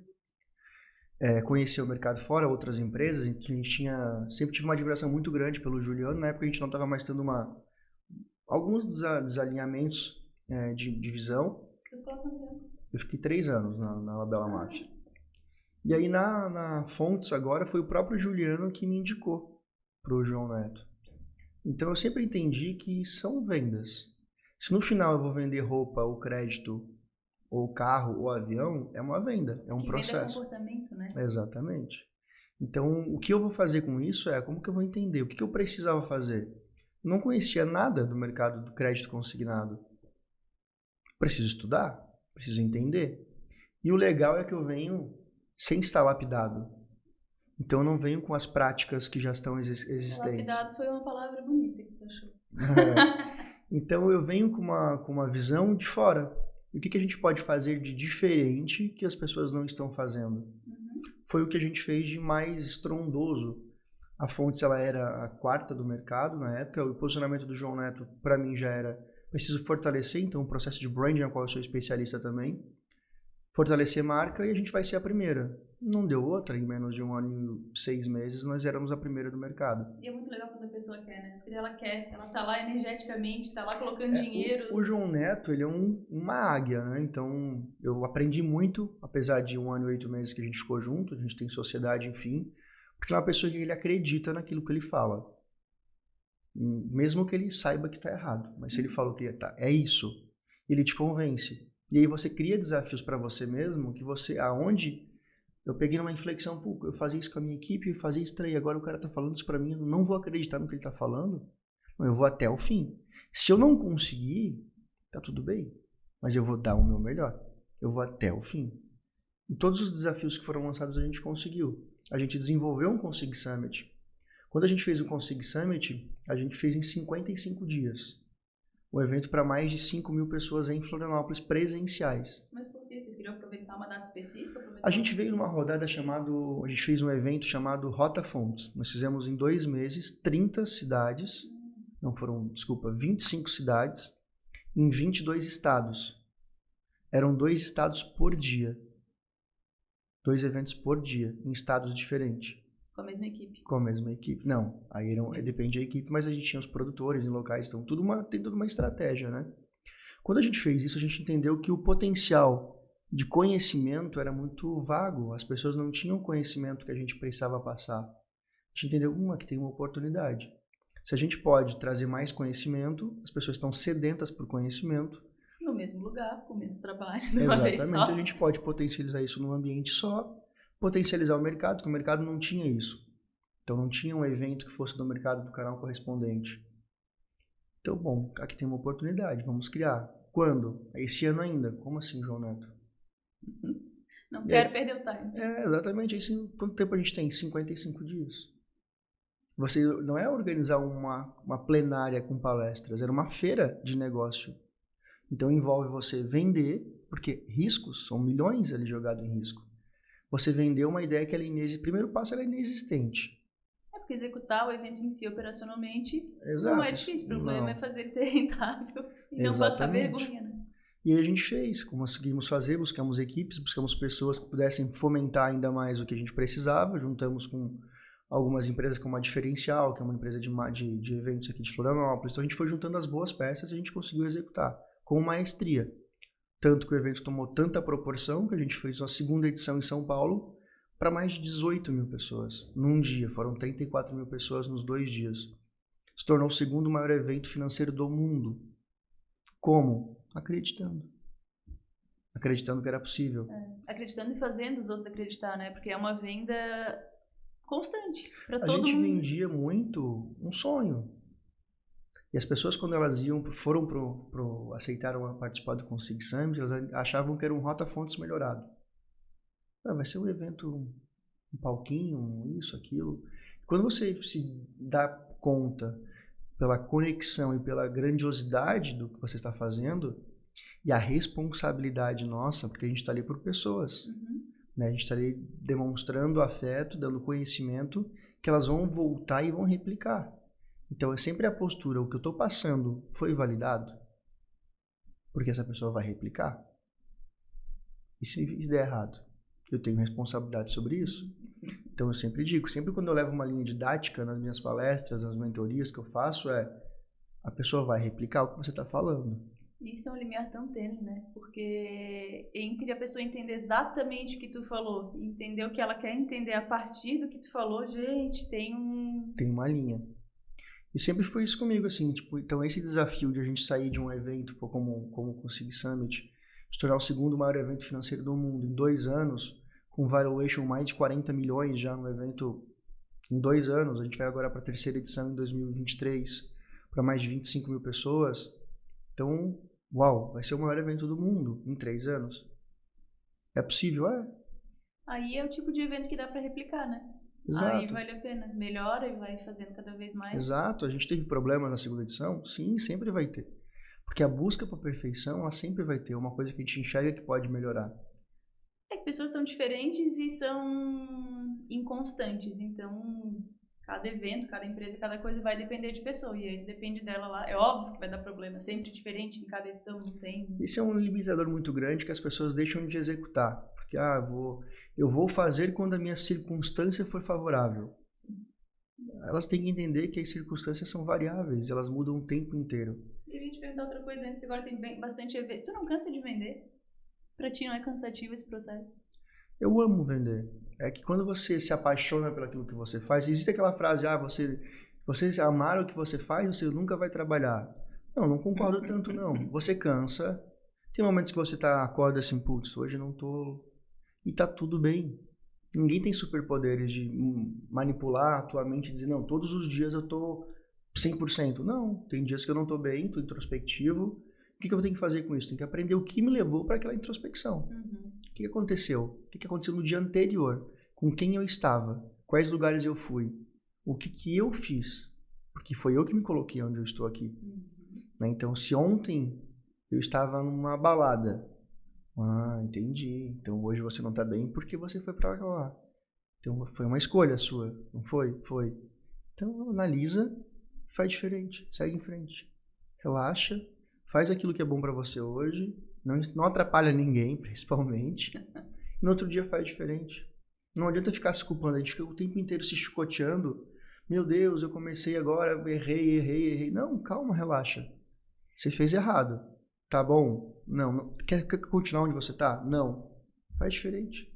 Conhecer o mercado fora, outras empresas. A gente sempre tive uma admiração muito grande pelo Juliano. Na época a gente não estava mais tendo alguns desalinhamentos de visão. Eu fiquei 3 anos na Labela Máfia. E aí na Fontes agora foi o próprio Juliano que me indicou para o João Neto. Então eu sempre entendi que são vendas. Se no final eu vou vender roupa, ou crédito, ou carro, ou avião, é uma venda, é um processo. Venda é comportamento, né? Exatamente. Então, o que eu vou fazer com isso como que eu vou entender? O que eu precisava fazer? Não conhecia nada do mercado do crédito consignado. Preciso estudar, preciso entender. E o legal é que eu venho sem estar lapidado. Então, eu não venho com as práticas que já estão existentes. Lapidado foi uma palavra bonita que tu achou. Então, eu venho com uma visão de fora. E o que a gente pode fazer de diferente que as pessoas não estão fazendo? Foi o que a gente fez de mais estrondoso. A Fontes, ela era a 4ª do mercado na época. O posicionamento do João Neto, para mim, já era preciso fortalecer, então, o processo de branding, no qual eu sou especialista também. Fortalecer marca e a gente vai ser a primeira. Não deu outra, em menos de 1 ano e 6 meses, nós éramos a primeira do mercado. E é muito legal quando a pessoa quer, né? Porque ela quer, ela tá lá energeticamente, tá lá colocando dinheiro. O João Neto, ele é uma águia, né? Então, eu aprendi muito, apesar de 1 ano e 8 meses que a gente ficou junto, a gente tem sociedade, enfim, porque é uma pessoa que ele acredita naquilo que ele fala. Mesmo que ele saiba que está errado, mas se ele falou que é isso, ele te convence. E aí você cria desafios para você mesmo, que aonde eu peguei numa inflexão, eu fazia isso com a minha equipe, eu fazia isso e agora o cara tá falando isso para mim, eu não vou acreditar no que ele tá falando, eu vou até o fim. Se eu não conseguir, tá tudo bem, mas eu vou dar o meu melhor, eu vou até o fim. E todos os desafios que foram lançados a gente conseguiu. A gente desenvolveu um Consig Summit. Quando a gente fez o Consig Summit, a gente fez em 55 dias. Um evento para mais de 5.000 pessoas em Florianópolis presenciais. Mas por que? Vocês queriam aproveitar uma data específica? A gente veio numa rodada a gente fez um evento chamado Rota Fontes. Nós fizemos em 2 meses 30 cidades, 25 cidades, em 22 estados. Eram 2 estados por dia. 2 eventos por dia, em estados diferentes. Com a mesma equipe? Com a mesma equipe. Não, aí depende da equipe, mas a gente tinha os produtores em locais, então tem toda uma estratégia, né? Quando a gente fez isso, a gente entendeu que o potencial de conhecimento era muito vago, as pessoas não tinham o conhecimento que a gente precisava passar. A gente entendeu que tem uma oportunidade. Se a gente pode trazer mais conhecimento, as pessoas estão sedentas por conhecimento. No mesmo lugar, com menos trabalho. Exatamente, a gente pode potencializar isso num ambiente só, potencializar o mercado, porque o mercado não tinha isso. Então não tinha um evento que fosse do mercado do canal correspondente. Então, bom, aqui tem uma oportunidade, vamos criar. Quando? Esse ano ainda. Como assim, João Neto? Não quero perder o time. Exatamente. Quanto tempo a gente tem? 55 dias. Você não é organizar uma plenária com palestras, era uma feira de negócio. Então envolve você vender, porque riscos, são milhões ali jogados em risco. Você vender uma ideia que ela é inexistente. Primeiro passo, ela é inexistente. Porque executar o evento em si operacionalmente Exato, não é difícil. O problema é fazer ele ser rentável e não passar vergonha, né? E aí a gente fez, conseguimos fazer, buscamos equipes, buscamos pessoas que pudessem fomentar ainda mais o que a gente precisava, juntamos com algumas empresas como a Diferencial, que é uma empresa de eventos aqui de Florianópolis. Então a gente foi juntando as boas peças e a gente conseguiu executar com maestria. Tanto que o evento tomou tanta proporção que a gente fez uma segunda edição em São Paulo para mais de 18 mil pessoas num dia. Foram 34 mil pessoas nos 2 dias. Se tornou o segundo maior evento financeiro do mundo. Como? Acreditando. Acreditando que era possível. Acreditando e fazendo os outros acreditar, né? Porque é uma venda constante para todo mundo. A gente vendia muito um sonho. E as pessoas, quando elas aceitaram participar do Consig Summit, elas achavam que era um Rota Fontes melhorado. Vai ser um evento, um palquinho, isso, aquilo. Quando você se dá conta pela conexão e pela grandiosidade do que você está fazendo e a responsabilidade nossa, porque a gente está ali por pessoas. Né? A gente está ali demonstrando afeto, dando conhecimento, que elas vão voltar e vão replicar. Então é sempre a postura, o que eu estou passando foi validado? Porque essa pessoa vai replicar. E se der errado? Eu tenho responsabilidade sobre isso? Então eu sempre digo, sempre quando eu levo uma linha didática nas minhas palestras, nas mentorias que eu faço, a pessoa vai replicar o que você está falando. Isso é um limiar tão tênue, né? Porque entre a pessoa entender exatamente o que tu falou e entender o que ela quer entender a partir do que tu falou, gente, tem uma linha. E sempre foi isso comigo, assim, tipo, então esse desafio de a gente sair de um evento como o Consig Summit, se tornar o segundo maior evento financeiro do mundo em 2 anos, com valuation mais de 40 milhões já no evento em 2 anos, a gente vai agora para a 3ª edição em 2023, para mais de 25 mil pessoas, então, uau, vai ser o maior evento do mundo em 3 anos. É possível? Aí é o tipo de evento que dá para replicar, né? Exato. Aí vale a pena, melhora e vai fazendo cada vez mais. Exato, a gente teve problemas na 2ª edição? Sim, sempre vai ter. Porque a busca por perfeição, ela sempre vai ter uma coisa que a gente enxerga que pode melhorar. É que pessoas são diferentes e são inconstantes, então cada evento, cada empresa, cada coisa vai depender de pessoa, e aí depende dela lá. É óbvio que vai dar problema, sempre diferente, em cada edição não tem. Isso é um limitador muito grande que as pessoas deixam de executar. Porque, eu vou fazer quando a minha circunstância for favorável. Elas têm que entender que as circunstâncias são variáveis, elas mudam o tempo inteiro. E a gente perguntar outra coisa antes, que agora tem bastante evento. Tu não cansa de vender? Pra ti não é cansativo esse processo? Eu amo vender. É que quando você se apaixona pelo aquilo que você faz, existe aquela frase, você amar o que você faz, você nunca vai trabalhar. Não concordo tanto não. Você cansa, tem momentos que você acorda assim, putz, hoje não tô... E tá tudo bem. Ninguém tem superpoderes de manipular a tua mente e dizer, não, todos os dias eu tô 100%. Não, tem dias que eu não tô bem, tô introspectivo. O que eu tenho que fazer com isso? Tenho que aprender o que me levou para aquela introspecção. O que aconteceu? O que aconteceu no dia anterior? Com quem eu estava? Quais lugares eu fui? O que eu fiz? Porque foi eu que me coloquei onde eu estou aqui. Então, se ontem eu estava numa balada, entendi. Então, hoje você não está bem porque você foi para lá. Então, foi uma escolha sua, não foi? Foi. Então, analisa, faz diferente, segue em frente. Relaxa, faz aquilo que é bom para você hoje, não atrapalha ninguém, principalmente. E no outro dia faz diferente. Não adianta ficar se culpando, a gente fica o tempo inteiro se chicoteando. Meu Deus, eu comecei agora, errei. Não, calma, relaxa. Você fez errado. Tá bom? Não. Quer continuar onde você tá? Não. Faz diferente.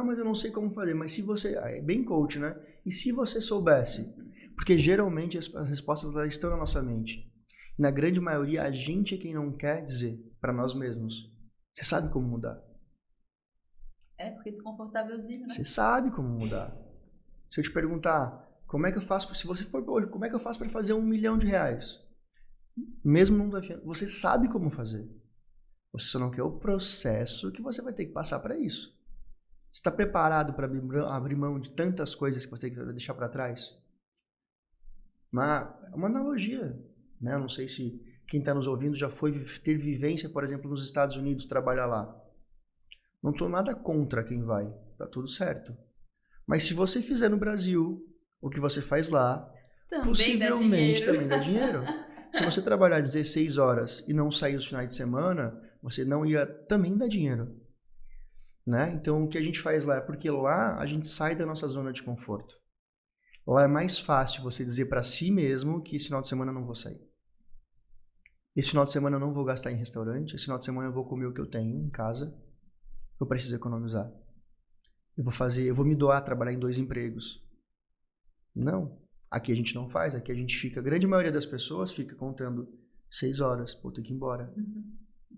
Mas eu não sei como fazer. Mas se você... É bem coach, né? E se você soubesse? Porque geralmente as respostas elas estão na nossa mente. E na grande maioria, a gente é quem não quer dizer para nós mesmos. Você sabe como mudar. Porque é desconfortávelzinho, né? Você sabe como mudar. Se eu te perguntar, Como é que eu faço, se você for hoje, como é que eu faço para fazer R$1 milhão? Mesmo não desafiando, você sabe como fazer. Você só não quer o processo que você vai ter que passar para isso. Você está preparado para abrir mão de tantas coisas que você tem que deixar para trás? Uma analogia, né? Eu não sei se quem está nos ouvindo já foi ter vivência, por exemplo, nos Estados Unidos, trabalhar lá. Não estou nada contra quem vai, tá tudo certo. Mas se você fizer no Brasil o que você faz lá, também possivelmente também dá dinheiro. Se você trabalhar 16 horas e não sair os finais de semana, você não ia também dar dinheiro. Né? Então, o que a gente faz lá é porque lá a gente sai da nossa zona de conforto. Lá é mais fácil você dizer para si mesmo que esse final de semana eu não vou sair. Esse final de semana eu não vou gastar em restaurante, esse final de semana eu vou comer o que eu tenho em casa, eu preciso economizar. Eu vou me doar a trabalhar em 2 empregos. Não. Aqui a gente não faz, aqui a gente fica, a grande maioria das pessoas fica contando 6 horas, pô, tenho que ir embora.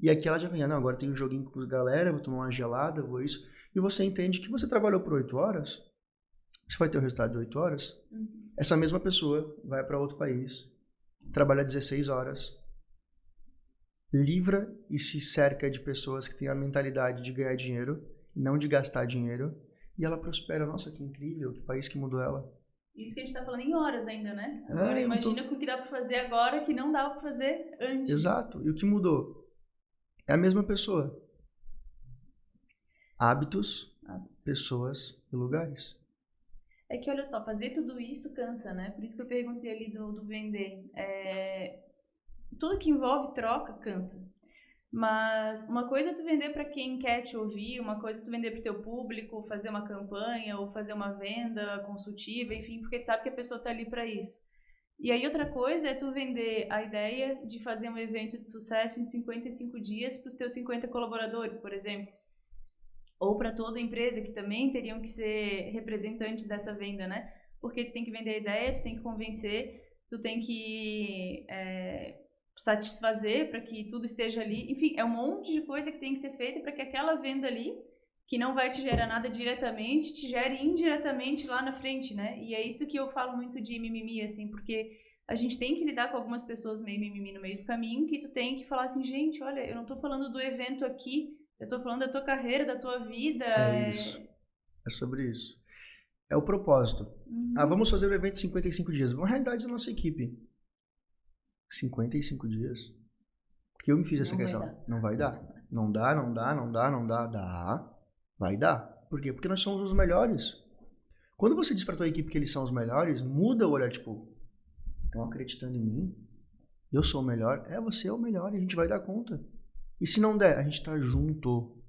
E aqui ela já vem, não, agora tem um joguinho com a galera, vou tomar uma gelada, vou isso. E você entende que você trabalhou por 8 horas, você vai ter o resultado de 8 horas. Essa mesma pessoa vai para outro país, trabalha 16 horas, livra e se cerca de pessoas que têm a mentalidade de ganhar dinheiro, não de gastar dinheiro, e ela prospera. Nossa, que incrível, que país que mudou ela. Isso que a gente tá falando em horas ainda, né? Agora imagina com o que dá para fazer agora que não dava para fazer antes. Exato. E o que mudou? É a mesma pessoa. Hábitos, pessoas e lugares. É que, olha só, fazer tudo isso cansa, né? Por isso que eu perguntei ali do vender. Tudo que envolve troca cansa. Mas uma coisa é tu vender para quem quer te ouvir, uma coisa é tu vender para o teu público, fazer uma campanha ou fazer uma venda consultiva, enfim, porque tu sabe que a pessoa está ali para isso. E aí outra coisa é tu vender a ideia de fazer um evento de sucesso em 55 dias para os teus 50 colaboradores, por exemplo. Ou para toda a empresa, que também teriam que ser representantes dessa venda, né? Porque tu tem que vender a ideia, tu tem que convencer, tu tem que satisfazer para que tudo esteja ali. Enfim, é um monte de coisa que tem que ser feita para que aquela venda ali, que não vai te gerar nada diretamente, te gere indiretamente lá na frente, né? E é isso que eu falo muito de mimimi, assim, porque a gente tem que lidar com algumas pessoas meio mimimi no meio do caminho, que tu tem que falar assim, gente, olha, eu não tô falando do evento aqui, eu tô falando da tua carreira, da tua vida. É isso. É sobre isso. É o propósito. Vamos fazer o evento em 55 dias. Uma realidade da nossa equipe. 55 dias? Porque eu me fiz essa questão. Não vai dar. Não dá. Dá. Vai dar. Por quê? Porque nós somos os melhores. Quando você diz pra tua equipe que eles são os melhores, muda o olhar, tipo, estão acreditando em mim? Eu sou o melhor? Você é o melhor e a gente vai dar conta. E se não der, a gente tá junto.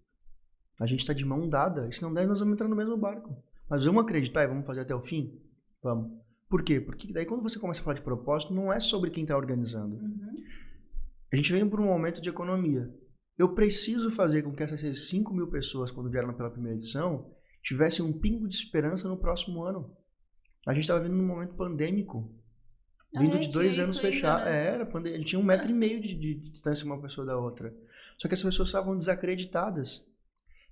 A gente tá de mão dada. E se não der, nós vamos entrar no mesmo barco. Mas vamos acreditar e vamos fazer até o fim? Vamos. Por quê? Porque daí quando você começa a falar de propósito, não é sobre quem está organizando. A gente vem para um momento de economia. Eu preciso fazer com que essas 5 mil pessoas, quando vieram pela primeira edição, tivessem um pingo de esperança no próximo ano. A gente estava vindo num momento pandêmico. Vindo de 2 anos fechados. Né? A gente tinha 1,5 metro de distância uma pessoa da outra. Só que as pessoas estavam desacreditadas.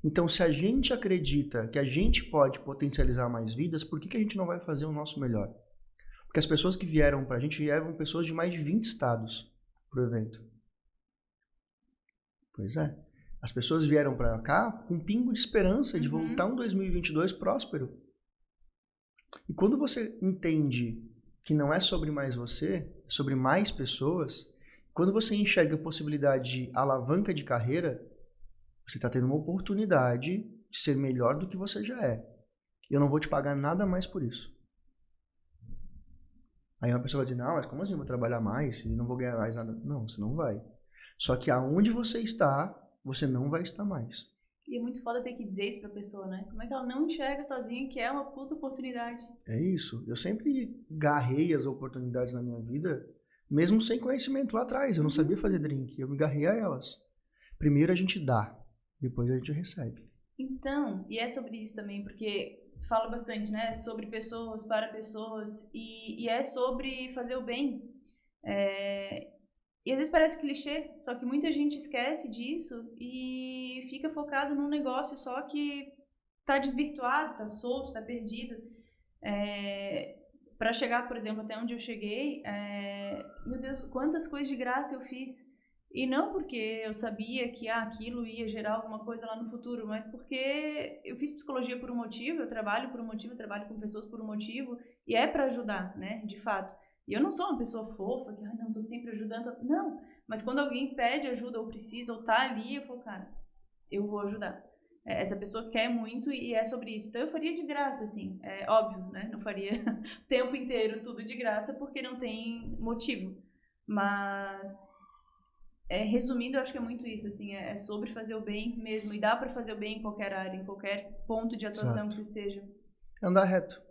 Então, se a gente acredita que a gente pode potencializar mais vidas, por que a gente não vai fazer o nosso melhor? Porque as pessoas que vieram pra gente vieram pessoas de mais de 20 estados pro evento. Pois é. As pessoas vieram pra cá com um pingo de esperança de voltar um 2022 próspero. E quando você entende que não é sobre mais você, é sobre mais pessoas, quando você enxerga a possibilidade de alavanca de carreira, você está tendo uma oportunidade de ser melhor do que você já é. Eu não vou te pagar nada mais por isso. Aí uma pessoa vai dizer, não, mas como assim eu vou trabalhar mais e não vou ganhar mais nada? Não, você não vai. Só que aonde você está, você não vai estar mais. E é muito foda ter que dizer isso pra pessoa, né? Como é que ela não enxerga sozinha que é uma puta oportunidade? É isso. Eu sempre garrei as oportunidades na minha vida, mesmo sem conhecimento lá atrás. Eu não sabia fazer drink, eu me garrei a elas. Primeiro a gente dá, depois a gente recebe. Então, e é sobre isso também, porque você fala bastante, né? Sobre pessoas, para pessoas, e é sobre fazer o bem. E às vezes parece clichê, só que muita gente esquece disso e fica focado num negócio só que tá desvirtuado, tá solto, tá perdido. para chegar, por exemplo, até onde eu cheguei, meu Deus, quantas coisas de graça eu fiz. E não porque eu sabia que aquilo ia gerar alguma coisa lá no futuro, mas porque eu fiz psicologia por um motivo, eu trabalho por um motivo, eu trabalho com pessoas por um motivo, e é para ajudar, né, de fato. E eu não sou uma pessoa fofa, que, não, tô sempre ajudando. Não, mas quando alguém pede ajuda ou precisa ou tá ali, eu falo, cara, eu vou ajudar. Essa pessoa quer muito e é sobre isso. Então eu faria de graça, assim, é óbvio, né, não faria o tempo inteiro tudo de graça porque não tem motivo. Mas... resumindo, eu acho que é muito isso, assim, é sobre fazer o bem mesmo, e dá para fazer o bem em qualquer área, em qualquer ponto de atuação que tu esteja. Andar reto.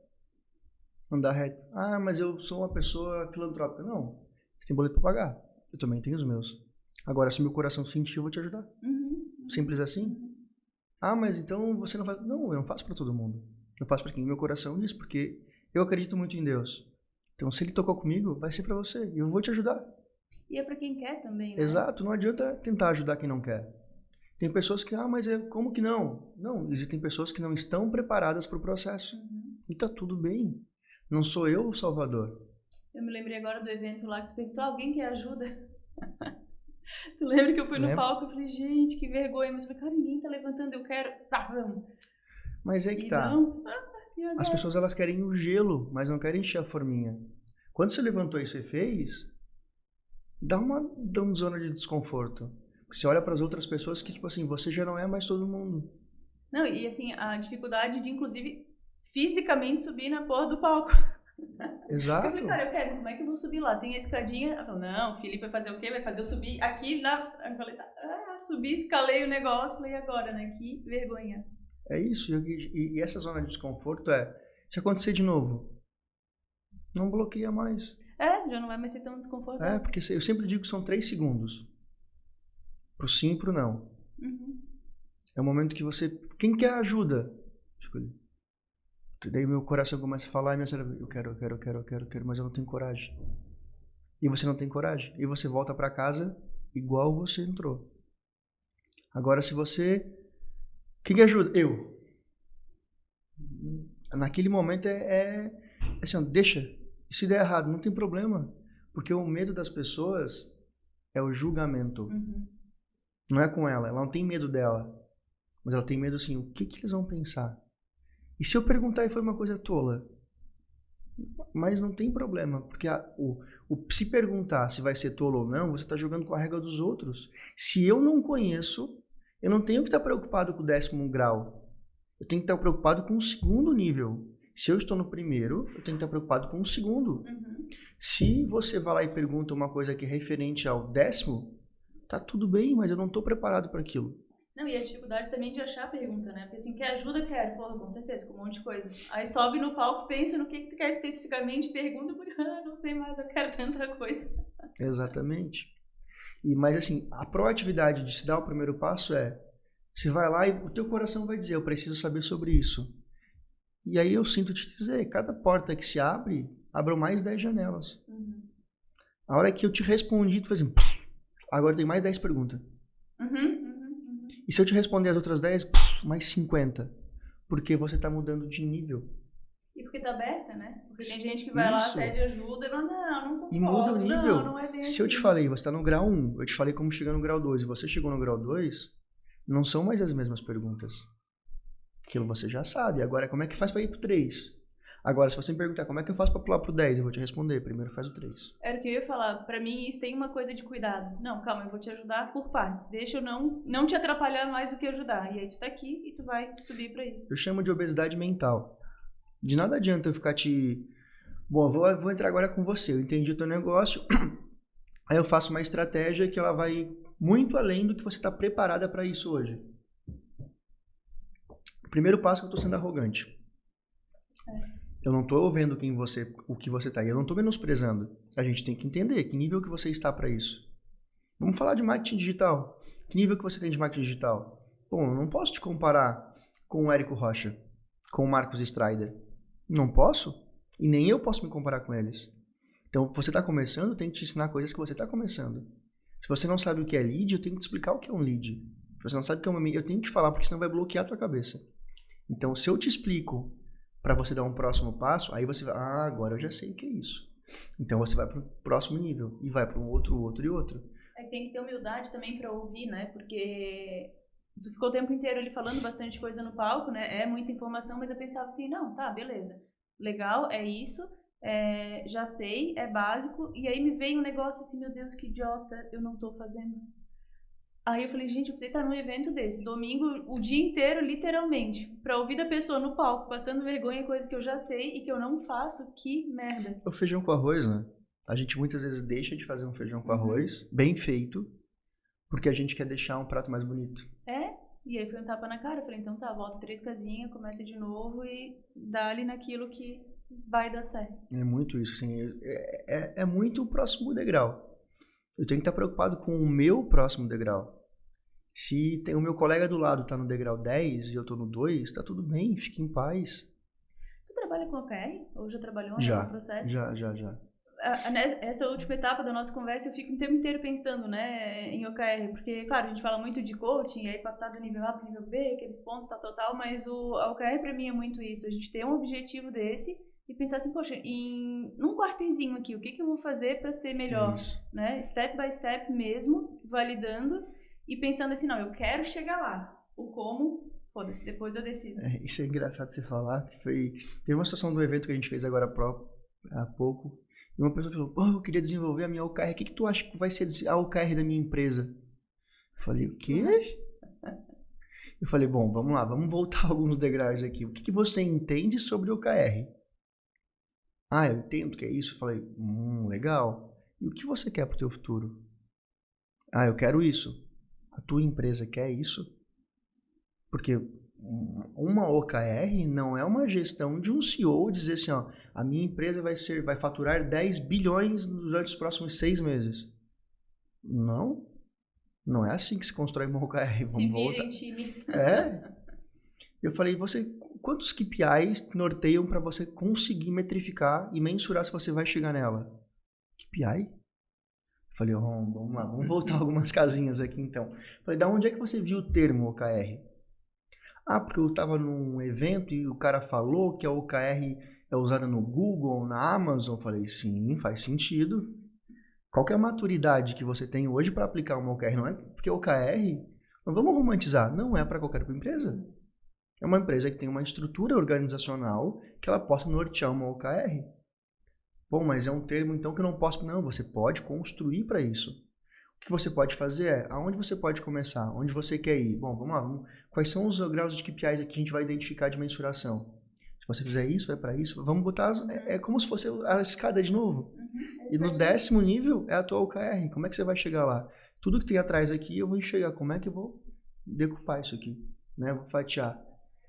Andar reto. Ah, mas eu sou uma pessoa filantrópica. Não, você tem boleto para pagar. Eu também tenho os meus. Agora, se meu coração sentir, eu vou te ajudar. Simples assim. Ah, mas então você não faz... Não, eu não faço para todo mundo. Eu faço para quem meu coração diz, porque eu acredito muito em Deus. Então, se ele tocou comigo, vai ser para você, e eu vou te ajudar. E é para quem quer também, né? Exato, não adianta tentar ajudar quem não quer. Tem pessoas que, mas como que não? Não, existem pessoas que não estão preparadas para o processo. E tá tudo bem. Não sou eu o salvador. Eu me lembrei agora do evento lá que tu perguntou, alguém que ajuda? Tu lembra que eu fui no palco e falei, gente, que vergonha. Mas eu falei, cara, ninguém tá levantando, eu quero. Tá, vamos. Mas é que tá. As pessoas, elas querem o gelo, mas não querem encher a forminha. Quando você levantou e você fez... dá uma zona de desconforto. Você olha para as outras pessoas que, tipo assim, você já não é mais todo mundo. Não, e assim, a dificuldade de, inclusive, fisicamente subir na porra do palco. Exato. Eu falei, cara, eu quero, como é que eu vou subir lá? Tem a escadinha. Ela falou, não, o Felipe vai fazer o quê? Vai fazer eu subir aqui na... Eu falei, subi, escalei o negócio. Falei, agora, né? Que vergonha. É isso. E essa zona de desconforto se acontecer de novo, não bloqueia mais. Já não vai mais ser tão desconfortável. Porque eu sempre digo que são 3 segundos. Pro sim e pro não. É o momento que você... Quem quer ajuda? Daí meu coração começa a falar e meu cérebro... Eu quero, mas eu não tenho coragem. E você não tem coragem. E você volta pra casa igual você entrou. Agora, se você... Quem quer ajuda? Eu. Naquele momento assim, deixa... E se der errado, não tem problema. Porque o medo das pessoas é o julgamento. Não é com ela não tem medo dela. Mas ela tem medo assim, o que eles vão pensar? E se eu perguntar e foi uma coisa tola? Mas não tem problema. Porque se perguntar se vai ser tolo ou não, você está jogando com a regra dos outros. Se eu não conheço, eu não tenho que estar preocupado com o 10º grau. Eu tenho que estar preocupado com o 2º nível. Se eu estou no 1º, eu tenho que estar preocupado com o 2º. Se você vai lá e pergunta uma coisa que é referente ao 10º, tá tudo bem, mas eu não estou preparado para aquilo. Não, e a dificuldade também de achar a pergunta, né? Porque assim, quer ajuda? Quero. Porra, com certeza, com um monte de coisa. Aí sobe no palco, pensa no que tu quer especificamente, pergunta, porque não sei mais, eu quero tanta coisa. Exatamente. Mas assim, a proatividade de se dar o primeiro passo você vai lá e o teu coração vai dizer, eu preciso saber sobre isso. E aí eu sinto te dizer, cada porta que se abre, abram mais 10 janelas. A hora que eu te respondi, tu faz assim, agora tem mais 10 perguntas. E se eu te responder as outras 10, mais 50. Porque você tá mudando de nível. E porque tá aberta, né? Porque tem gente que vai lá, pede ajuda e fala, não concordo. E muda o nível. Não é bem se eu te falei, você tá no grau 1, eu te falei como chegar no grau 2, e você chegou no grau 2, não são mais as mesmas perguntas. Aquilo você já sabe. Agora, como é que faz para ir pro 3? Agora, se você me perguntar como é que eu faço para pular pro 10, eu vou te responder. Primeiro faz o 3. Era o que eu ia falar. Para mim, isso tem uma coisa de cuidado. Não, calma, eu vou te ajudar por partes. Deixa eu não te atrapalhar mais do que ajudar. E aí tu tá aqui e tu vai subir para isso. Eu chamo de obesidade mental. De nada adianta eu ficar Bom, eu vou entrar agora com você. Eu entendi o teu negócio. Aí eu faço uma estratégia que ela vai muito além do que você está preparada para isso hoje. Primeiro passo, que eu estou sendo arrogante. Eu não estou vendo o que você está. Eu não estou menosprezando. A gente tem que entender que nível que você está para isso. Vamos falar de marketing digital. Que nível que você tem de marketing digital? Bom, eu não posso te comparar com o Érico Rocha, com o Marcos Strider. Não posso. E nem eu posso me comparar com eles. Então, você está começando, eu tenho que te ensinar coisas que você está começando. Se você não sabe o que é lead, eu tenho que te explicar o que é um lead. Se você não sabe o que é uma eu tenho que te falar, porque senão vai bloquear a tua cabeça. Então, se eu te explico para você dar um próximo passo, aí você vai, agora eu já sei o que é isso. Então você vai para o próximo nível e vai para um outro e outro. Tem que ter humildade também para ouvir, né? Porque tu ficou o tempo inteiro ali falando bastante coisa no palco, né? É muita informação, mas eu pensava assim, não, tá, beleza. Legal, é isso, já sei, é básico. E aí me veio um negócio assim, meu Deus, que idiota, eu não tô fazendo. Aí eu falei, gente, eu precisei estar num evento desse, domingo, o dia inteiro, literalmente, pra ouvir da pessoa no palco, passando vergonha, coisa que eu já sei e que eu não faço, que merda. O feijão com arroz, né? A gente muitas vezes deixa de fazer um feijão com arroz, bem feito, porque a gente quer deixar um prato mais bonito. E aí foi um tapa na cara, eu falei, então tá, volta 3 casinhas, começa de novo e dá ali naquilo que vai dar certo. É muito isso, assim, é muito o próximo degrau. Eu tenho que estar preocupado com o meu próximo degrau. Se tem o meu colega do lado tá no degrau 10 e eu tô no 2, tá tudo bem, fique em paz. Tu trabalha com OKR? Ou já trabalhou no processo? Já. Essa última etapa da nossa conversa, eu fico o tempo inteiro pensando, né, em OKR, porque, claro, a gente fala muito de coaching, aí passar do nível A para o nível B, aqueles pontos, tal, mas a OKR para mim é muito isso, a gente ter um objetivo desse e pensar assim, poxa, num quarterzinho aqui, o que eu vou fazer para ser melhor, né, step by step mesmo, validando e pensando assim, não, eu quero chegar lá, o como, foda-se, depois eu decido. Isso é engraçado você falar, teve uma situação do evento que a gente fez agora há pouco. E uma pessoa falou, eu queria desenvolver a minha OKR, o que tu acha que vai ser a OKR da minha empresa? Eu falei, o quê? Eu falei, bom, vamos lá, vamos voltar alguns degraus aqui. O que você entende sobre OKR? Eu entendo que é isso. Eu falei, legal. E o que você quer pro teu futuro? Eu quero isso. A tua empresa quer isso? Porque uma OKR não é uma gestão de um CEO dizer assim, a minha empresa vai faturar 10 bilhões durante os próximos 6 meses. Não é assim que se constrói uma OKR. Se vira em time. Eu falei, quantos KPIs norteiam para você conseguir metrificar e mensurar se você vai chegar nela? KPI? Eu falei, vamos lá, vamos voltar algumas casinhas aqui então. Eu falei, da onde é que você viu o termo OKR? Porque eu estava num evento e o cara falou que a OKR é usada no Google, na Amazon. Eu falei, sim, faz sentido. Qual que é a maturidade que você tem hoje para aplicar uma OKR? Não é porque OKR, não vamos romantizar, não é para qualquer empresa. É uma empresa que tem uma estrutura organizacional que ela possa nortear uma OKR. Bom, mas é um termo então que eu não posso... Não, você pode construir para isso. O que você pode fazer aonde você pode começar? Onde você quer ir? Bom, vamos lá. Quais são os graus de KPIs que a gente vai identificar de mensuração? Se você fizer isso, vai para isso. Vamos botar... É como se fosse a escada de novo. E no 10º nível é a tua OKR. Como é que você vai chegar lá? Tudo que tem atrás aqui, eu vou enxergar. Como é que eu vou decupar isso aqui? Né? Vou fatiar.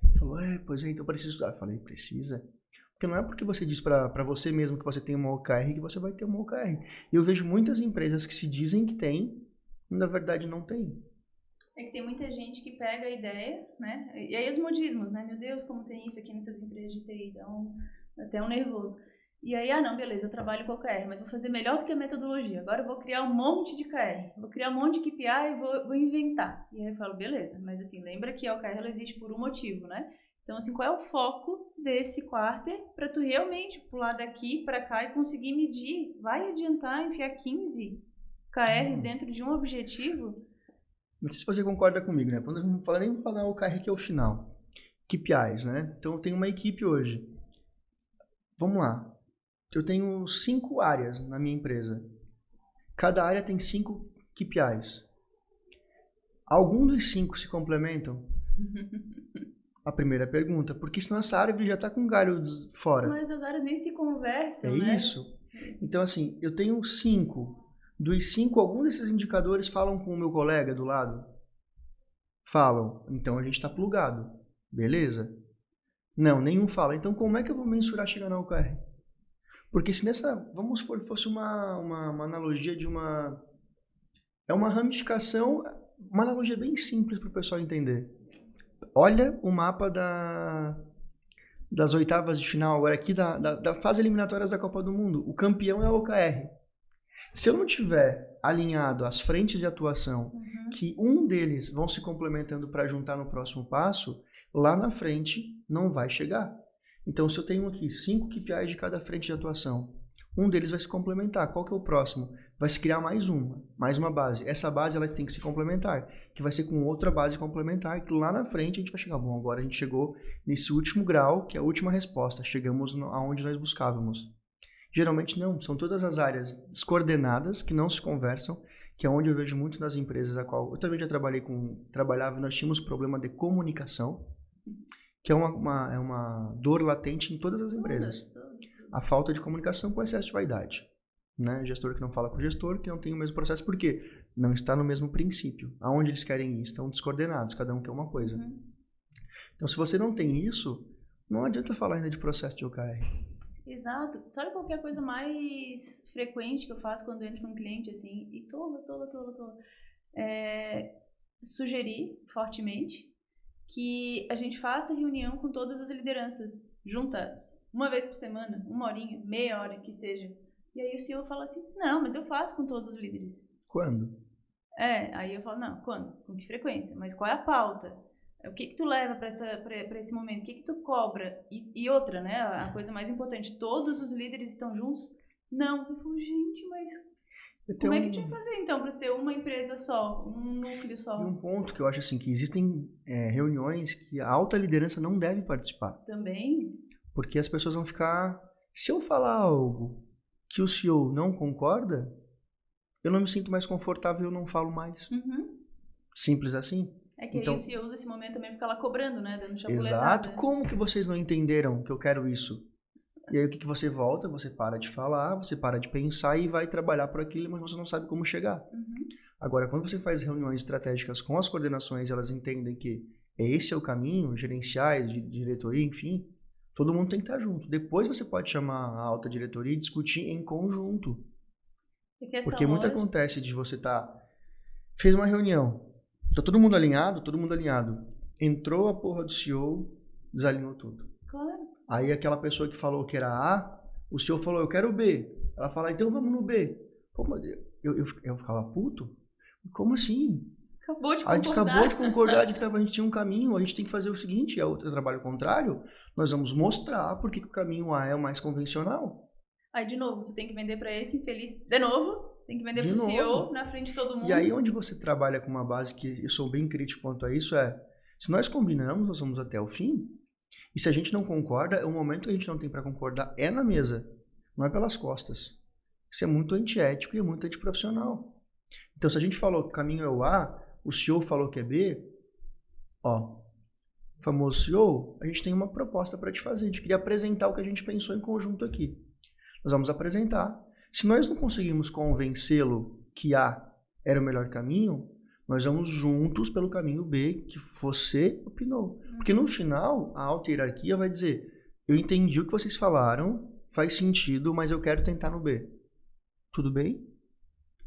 Ele falou, pois é, então precisa estudar. Eu falei, precisa? Porque não é porque você diz para você mesmo que você tem uma OKR que você vai ter uma OKR. E eu vejo muitas empresas que se dizem que tem, e na verdade não tem. É que tem muita gente que pega a ideia, né? E aí os modismos, né? Meu Deus, como tem isso aqui nessas empresas de TI, dá até um nervoso. E aí, não, beleza, eu trabalho com OKR, mas vou fazer melhor do que a metodologia. Agora eu vou criar um monte de KR, vou criar um monte de KPI e vou inventar. E aí eu falo, beleza, mas assim, lembra que a OKR ela existe por um motivo, né? Então, assim, qual é o foco desse quarter para tu realmente pular daqui para cá e conseguir medir? Vai adiantar enfiar 15 KRs dentro de um objetivo? Não sei se você concorda comigo, né? Quando eu não falo nem falar OKR que é o final. KPIs, né? Então, eu tenho uma equipe hoje. Vamos lá. Eu tenho 5 áreas na minha empresa. Cada área tem 5 KPIs. Algum dos 5 se complementam? A primeira pergunta, porque senão essa árvore já está com galho fora. Mas as áreas nem se conversam, né? É isso. Então, assim, eu tenho 5. Dos 5, algum desses indicadores falam com o meu colega do lado? Falam. Então, a gente está plugado. Beleza? Não, nenhum fala. Então, como é que eu vou mensurar chegar na OKR? Porque se vamos supor que fosse uma analogia de uma... É uma ramificação, uma analogia bem simples para o pessoal entender. Olha o mapa das oitavas de final, agora aqui da fase eliminatórias da Copa do Mundo. O campeão é o OKR. Se eu não tiver alinhado as frentes de atuação, que um deles vão se complementando para juntar no próximo passo, lá na frente não vai chegar. Então, se eu tenho aqui 5 KPIs de cada frente de atuação, um deles vai se complementar. Qual que é o próximo? Vai se criar mais uma base. Essa base ela tem que se complementar, que vai ser com outra base complementar, que lá na frente a gente vai chegar, bom, agora a gente chegou nesse último grau, que é a última resposta, chegamos aonde nós buscávamos. Geralmente não, são todas as áreas descoordenadas, que não se conversam, que é onde eu vejo muito nas empresas a qual eu também já trabalhava e nós tínhamos problema de comunicação, que é uma dor latente em todas as empresas. A falta de comunicação com excesso de vaidade. Né? Gestor que não fala com o gestor, que não tem o mesmo processo. Por quê? Não está no mesmo princípio. Aonde eles querem ir? Estão descoordenados, cada um quer uma coisa. Então, se você não tem isso, não adianta falar ainda de processo de OKR. Exato. Sabe qual que é a coisa mais frequente que eu faço quando eu entro com um cliente, assim, e tola. Sugerir fortemente que a gente faça reunião com todas as lideranças juntas, uma vez por semana, 1 horinha, meia hora, que seja. E aí o CEO fala assim, não, mas eu faço com todos os líderes. Quando? Aí eu falo, não, quando? Com que frequência? Mas qual é a pauta? O que tu leva para esse momento? O que tu cobra? E outra, né, a coisa mais importante, todos os líderes estão juntos? Não. Eu falo, gente, mas como é que a gente vai fazer então para ser uma empresa só, um núcleo só? E um ponto que eu acho assim, que existem reuniões que a alta liderança não deve participar. Também. Porque as pessoas vão ficar... Se eu falar algo que o CEO não concorda, eu não me sinto mais confortável, eu não falo mais. Simples assim. É que então, aí o CEO usa esse momento também para ficar lá cobrando, né? Dando chapuletada. Exato. Como que vocês não entenderam que eu quero isso? E aí o que você volta? Você para de falar, você para de pensar e vai trabalhar por aquilo, mas você não sabe como chegar. Agora, quando você faz reuniões estratégicas com as coordenações, elas entendem que esse é o caminho, gerenciais, de diretoria, enfim, todo mundo tem que estar junto. Depois você pode chamar a alta diretoria e discutir em conjunto. Porque muito acontece de você fez uma reunião, tá todo mundo alinhado. Entrou a porra do CEO, desalinhou tudo. Claro. Aí aquela pessoa que falou que era A, o CEO falou, eu quero B. Ela fala, então vamos no B. Pô, mas eu ficava puto? Como assim? Acabou de concordar. A gente acabou de concordar de que a gente tinha um caminho, a gente tem que fazer o seguinte, é o trabalho contrário, nós vamos mostrar por que o caminho A é o mais convencional. Aí, de novo, tu tem que vender para esse infeliz, de novo, tem que vender pro CEO na frente de todo mundo. E aí, onde você trabalha com uma base que eu sou bem crítico quanto a isso se nós combinamos, nós vamos até o fim, e se a gente não concorda, o momento que a gente não tem para concordar é na mesa, não é pelas costas. Isso é muito antiético e é muito antiprofissional. Então, se a gente falou que o caminho é o A, o CEO falou que é B, famoso CEO, a gente tem uma proposta para te fazer. A gente queria apresentar o que a gente pensou em conjunto aqui. Nós vamos apresentar. Se nós não conseguimos convencê-lo que A era o melhor caminho, nós vamos juntos pelo caminho B que você opinou. Porque no final, a alta hierarquia vai dizer, eu entendi o que vocês falaram, faz sentido, mas eu quero tentar no B. Tudo bem?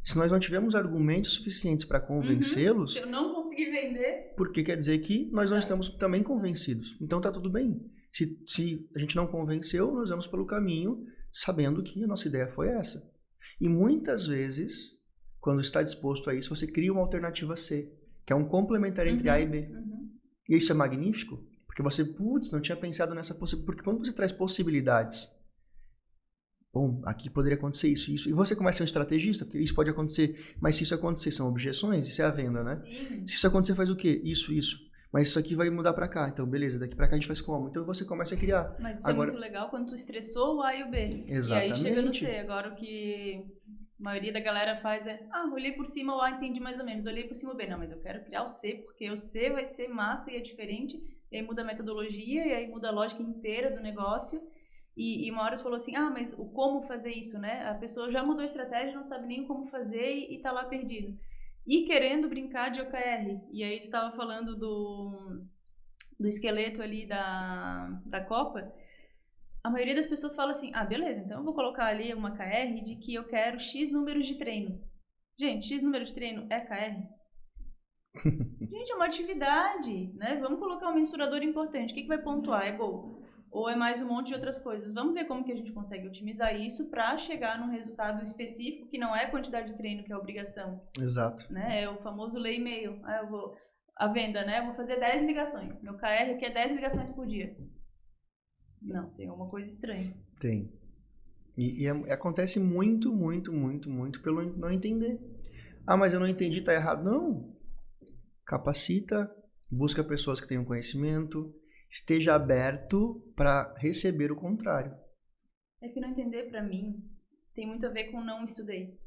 Se nós não tivermos argumentos suficientes para convencê-los... Se eu não conseguir vender... Porque quer dizer que nós não estamos também convencidos. Então tá tudo bem. Se a gente não convenceu, nós vamos pelo caminho sabendo que a nossa ideia foi essa. E muitas vezes, quando está disposto a isso, você cria uma alternativa C, que é um complementar entre A e B. E isso é magnífico, porque você, não tinha pensado nessa possibilidade. Porque quando você traz possibilidades... Bom, aqui poderia acontecer isso. E você começa a ser um estrategista, porque isso pode acontecer. Mas se isso acontecer, são objeções? Isso é a venda, né? Sim. Se isso acontecer, faz o quê? Isso. Mas isso aqui vai mudar pra cá. Então, beleza, daqui pra cá a gente faz como? Então você começa a criar. Mas isso é muito legal quando tu estressou o A e o B. Exatamente. E aí chega no C. Agora o que a maioria da galera faz olhei por cima o A, entendi mais ou menos. Olhei por cima o B. Não, mas eu quero criar o C, porque o C vai ser massa e é diferente. E aí muda a metodologia, e aí muda a lógica inteira do negócio. E uma hora tu falou assim, mas o como fazer isso, né? A pessoa já mudou a estratégia, não sabe nem como fazer e tá lá perdido. E querendo brincar de OKR. E aí tu tava falando do esqueleto ali da Copa. A maioria das pessoas fala assim, beleza, então eu vou colocar ali uma KR de que eu quero X números de treino. Gente, X número de treino é KR? Gente, é uma atividade, né? Vamos colocar um mensurador importante. O que vai pontuar? É gol. Ou é mais um monte de outras coisas. Vamos ver como que a gente consegue otimizar isso para chegar num resultado específico, que não é a quantidade de treino que é a obrigação. Exato. Né? É o famoso lei e-mail. A venda, né? Eu vou fazer 10 ligações. Meu KR aqui é 10 ligações por dia. não, tem alguma coisa estranha. Tem. E acontece muito pelo não entender. Ah, mas eu não entendi, tá errado. Não. Capacita, busca pessoas que tenham conhecimento, esteja aberto para receber o contrário. É que não entender, para mim, tem muito a ver com não estudei.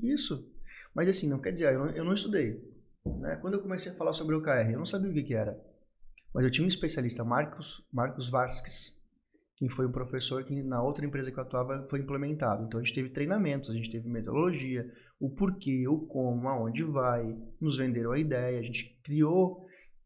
Isso. Mas assim, não quer dizer, eu não estudei. Né? Quando eu comecei a falar sobre o OKR, eu não sabia o que era. Mas eu tinha um especialista, Marcos Vasquez, que foi um professor que na outra empresa que eu atuava foi implementado. Então a gente teve treinamentos, a gente teve metodologia, o porquê, o como, aonde vai, nos venderam a ideia, a gente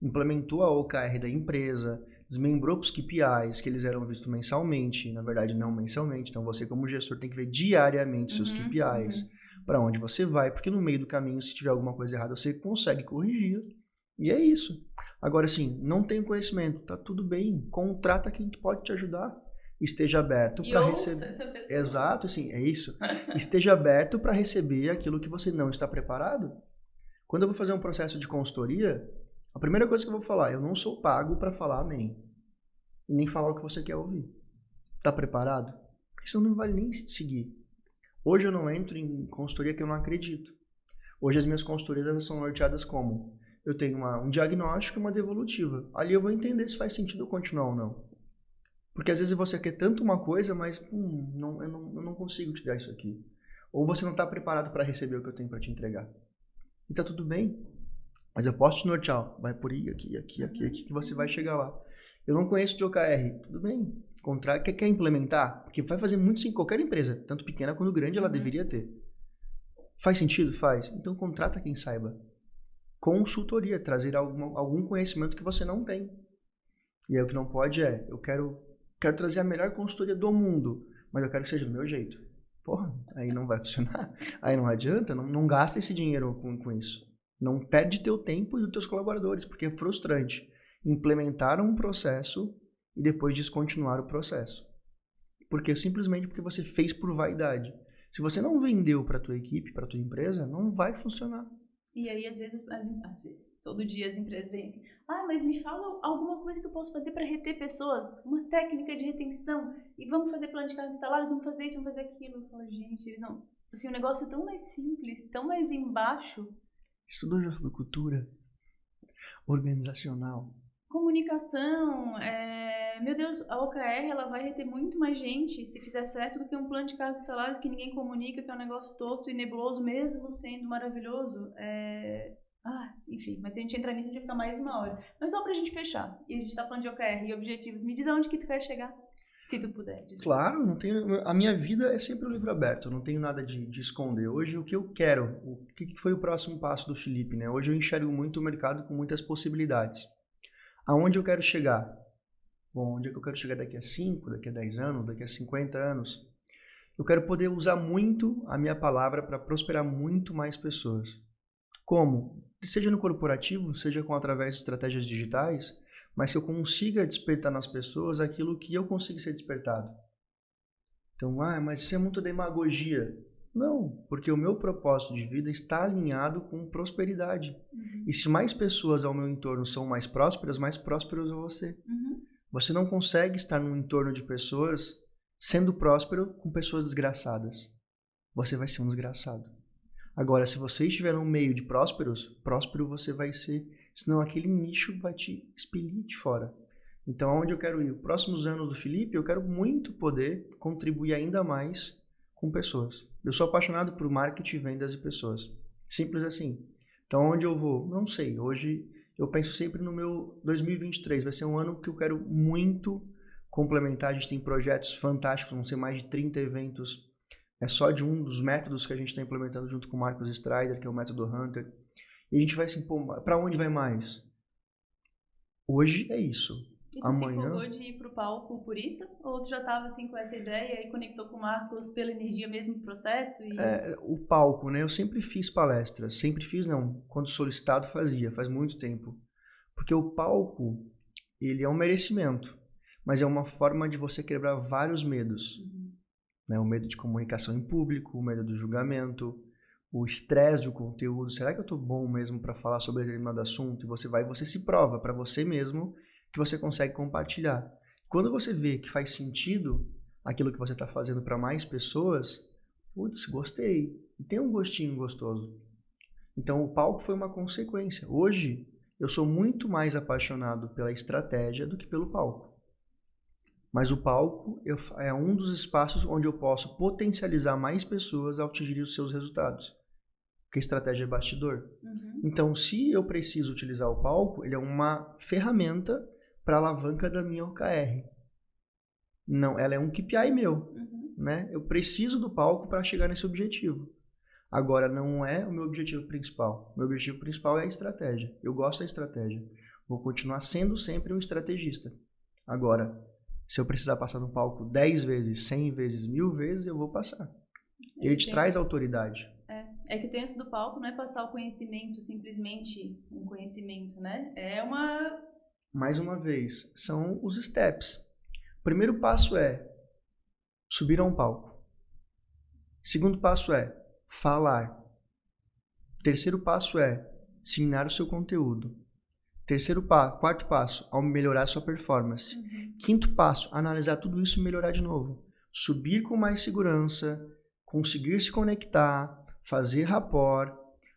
implementou a OKR da empresa, desmembrou para os KPIs, que eles eram vistos mensalmente, na verdade não mensalmente, então você como gestor tem que ver diariamente seus KPIs, para onde você vai, porque no meio do caminho, se tiver alguma coisa errada, você consegue corrigir, e é isso. Agora, assim, não tem conhecimento, tá tudo bem, contrata quem pode te ajudar, esteja aberto para receber. Exato, assim, é isso. Esteja aberto para receber aquilo que você não está preparado. Quando eu vou fazer um processo de consultoria, a primeira coisa que eu vou falar, eu não sou pago para falar amém, e nem falar o que você quer ouvir. Tá preparado? Porque senão não vale nem seguir. Hoje eu não entro em consultoria que eu não acredito. Hoje as minhas consultorias elas são norteadas como eu tenho um diagnóstico e uma devolutiva. Ali eu vou entender se faz sentido eu continuar ou não. Porque às vezes você quer tanto uma coisa, mas eu não consigo te dar isso aqui. Ou você não está preparado para receber o que eu tenho para te entregar. E tá tudo bem. Mas eu posso te nortear. Vai por aí, aqui, que você vai chegar lá. Eu não conheço de OKR. Tudo bem. Quer implementar? Porque vai fazer muito em qualquer empresa. Tanto pequena quanto grande, ela deveria ter. Faz sentido? Faz. Então contrata quem saiba. Consultoria, trazer algum conhecimento que você não tem. E aí o que não pode eu quero trazer a melhor consultoria do mundo, mas eu quero que seja do meu jeito. Porra, aí não vai funcionar. Aí não adianta, não gasta esse dinheiro com isso. Não perde teu tempo e dos teus colaboradores, porque é frustrante. Implementaram um processo e depois descontinuar o processo. Simplesmente porque você fez por vaidade. Se você não vendeu para tua equipe, para tua empresa, não vai funcionar. E aí, às vezes, todo dia as empresas vêm assim, mas me fala alguma coisa que eu posso fazer para reter pessoas, uma técnica de retenção, e vamos fazer plano de cargos e salários, vamos fazer isso, vamos fazer aquilo. Eu falo, gente, eles não... Assim, o negócio é tão mais simples, tão mais embaixo. Estudou já sobre cultura organizacional? Comunicação, meu Deus, a OKR ela vai reter muito mais gente se fizer certo do que um plano de cargos e salários que ninguém comunica, que é um negócio torto e nebuloso, mesmo sendo maravilhoso. Enfim, mas se a gente entrar nisso, a gente vai ficar mais uma hora. Mas só pra gente fechar, e a gente tá falando de OKR e objetivos, me diz aonde que tu quer chegar, se tu puder dizer. Claro, não tenho, a minha vida é sempre um livro aberto, eu não tenho nada de esconder. Hoje o que eu quero, o que foi o próximo passo do Felipe, né? Hoje eu enxergo muito o mercado com muitas possibilidades. Aonde eu quero chegar? Bom, onde é que eu quero chegar daqui a 5, daqui a 10 anos, daqui a 50 anos? Eu quero poder usar muito a minha palavra para prosperar muito mais pessoas. Como? Seja no corporativo, seja através de estratégias digitais, mas que eu consiga despertar nas pessoas aquilo que eu consigo ser despertado. Então, mas isso é muito demagogia. Não, porque o meu propósito de vida está alinhado com prosperidade. E se mais pessoas ao meu entorno são mais prósperas eu vou ser. Você não consegue estar num entorno de pessoas sendo próspero com pessoas desgraçadas. Você vai ser um desgraçado. Agora, se você estiver no meio de próspero você vai ser, senão aquele nicho vai te expelir de fora. Então, aonde eu quero ir? Os próximos anos do Felipe, eu quero muito poder contribuir ainda mais com pessoas. Eu sou apaixonado por marketing, vendas e pessoas. Simples assim. Então, onde eu vou? Não sei. Hoje, eu penso sempre no meu 2023. Vai ser um ano que eu quero muito complementar. A gente tem projetos fantásticos, vão ser mais de 30 eventos. É só de um dos métodos que a gente está implementando junto com o Marcos Strider, que é o método Hunter. E a gente vai assim, para onde vai mais? Hoje é isso. E tu se empolgou de ir pro palco por isso? Ou tu já estava assim com essa ideia e conectou com o Marcos pela energia mesmo do processo? O palco, né? Eu sempre fiz palestras. Sempre fiz, não. Quando solicitado fazia, faz muito tempo. Porque o palco, ele é um merecimento. Mas é uma forma de você quebrar vários medos. Né? O medo de comunicação em público, o medo do julgamento, o estresse do conteúdo. Será que eu estou bom mesmo para falar sobre determinado assunto? E você se prova para você mesmo que você consegue compartilhar. Quando você vê que faz sentido aquilo que você está fazendo para mais pessoas, putz, gostei. E tem um gostinho gostoso. Então, o palco foi uma consequência. Hoje, eu sou muito mais apaixonado pela estratégia do que pelo palco. Mas o palco é um dos espaços onde eu posso potencializar mais pessoas ao atingir os seus resultados. Porque a estratégia é bastidor. Uhum. Então, se eu preciso utilizar o palco, ele é uma ferramenta para alavanca da minha OKR. Não, ela é um KPI meu. Né? Eu preciso do palco para chegar nesse objetivo. Agora, não é o meu objetivo principal. Meu objetivo principal é a estratégia. Eu gosto da estratégia. Vou continuar sendo sempre um estrategista. Agora, se eu precisar passar no palco 10 vezes, 100 vezes, 1000 vezes, eu vou passar. Ele te traz autoridade. É que o tenso do palco não é passar o conhecimento, simplesmente um conhecimento, né? É uma... Mais uma vez, são os steps. O primeiro passo é subir a um palco. Segundo passo é falar. Terceiro passo é ensinar o seu conteúdo. Quarto passo, melhorar a sua performance. Quinto passo, analisar tudo isso e melhorar de novo. Subir com mais segurança, conseguir se conectar, fazer rapport,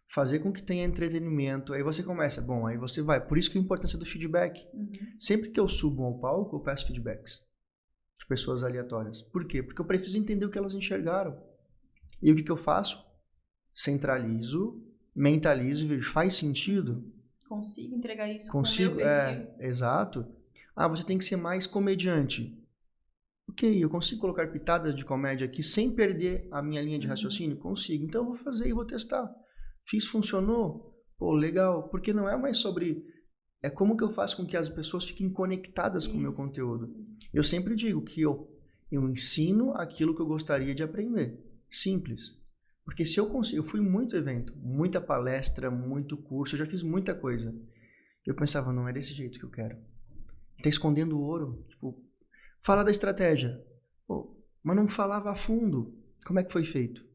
fazer com que tenha entretenimento. Aí você começa, aí você vai. Por isso que a importância do feedback. Sempre que eu subo ao palco, eu peço feedbacks de pessoas aleatórias. Por quê? Porque eu preciso entender o que elas enxergaram. E o que eu faço? Centralizo, mentalizo e vejo, faz sentido? Consigo entregar isso Consigo, com o meu perfil. Exato. Você tem que ser mais comediante. Ok, eu consigo colocar pitadas de comédia aqui sem perder a minha linha de raciocínio? Consigo. Então eu vou fazer e vou testar. Fiz, funcionou? Pô, legal. Porque não é mais sobre... É como que eu faço com que as pessoas fiquem conectadas com o meu conteúdo. Eu sempre digo que eu ensino aquilo que eu gostaria de aprender. Simples. Porque se eu consigo... Eu fui em muito evento, muita palestra, muito curso, eu já fiz muita coisa. Eu pensava, não é desse jeito que eu quero. Tá escondendo ouro. Tipo, fala da estratégia. Pô, mas não falava a fundo como é que foi feito.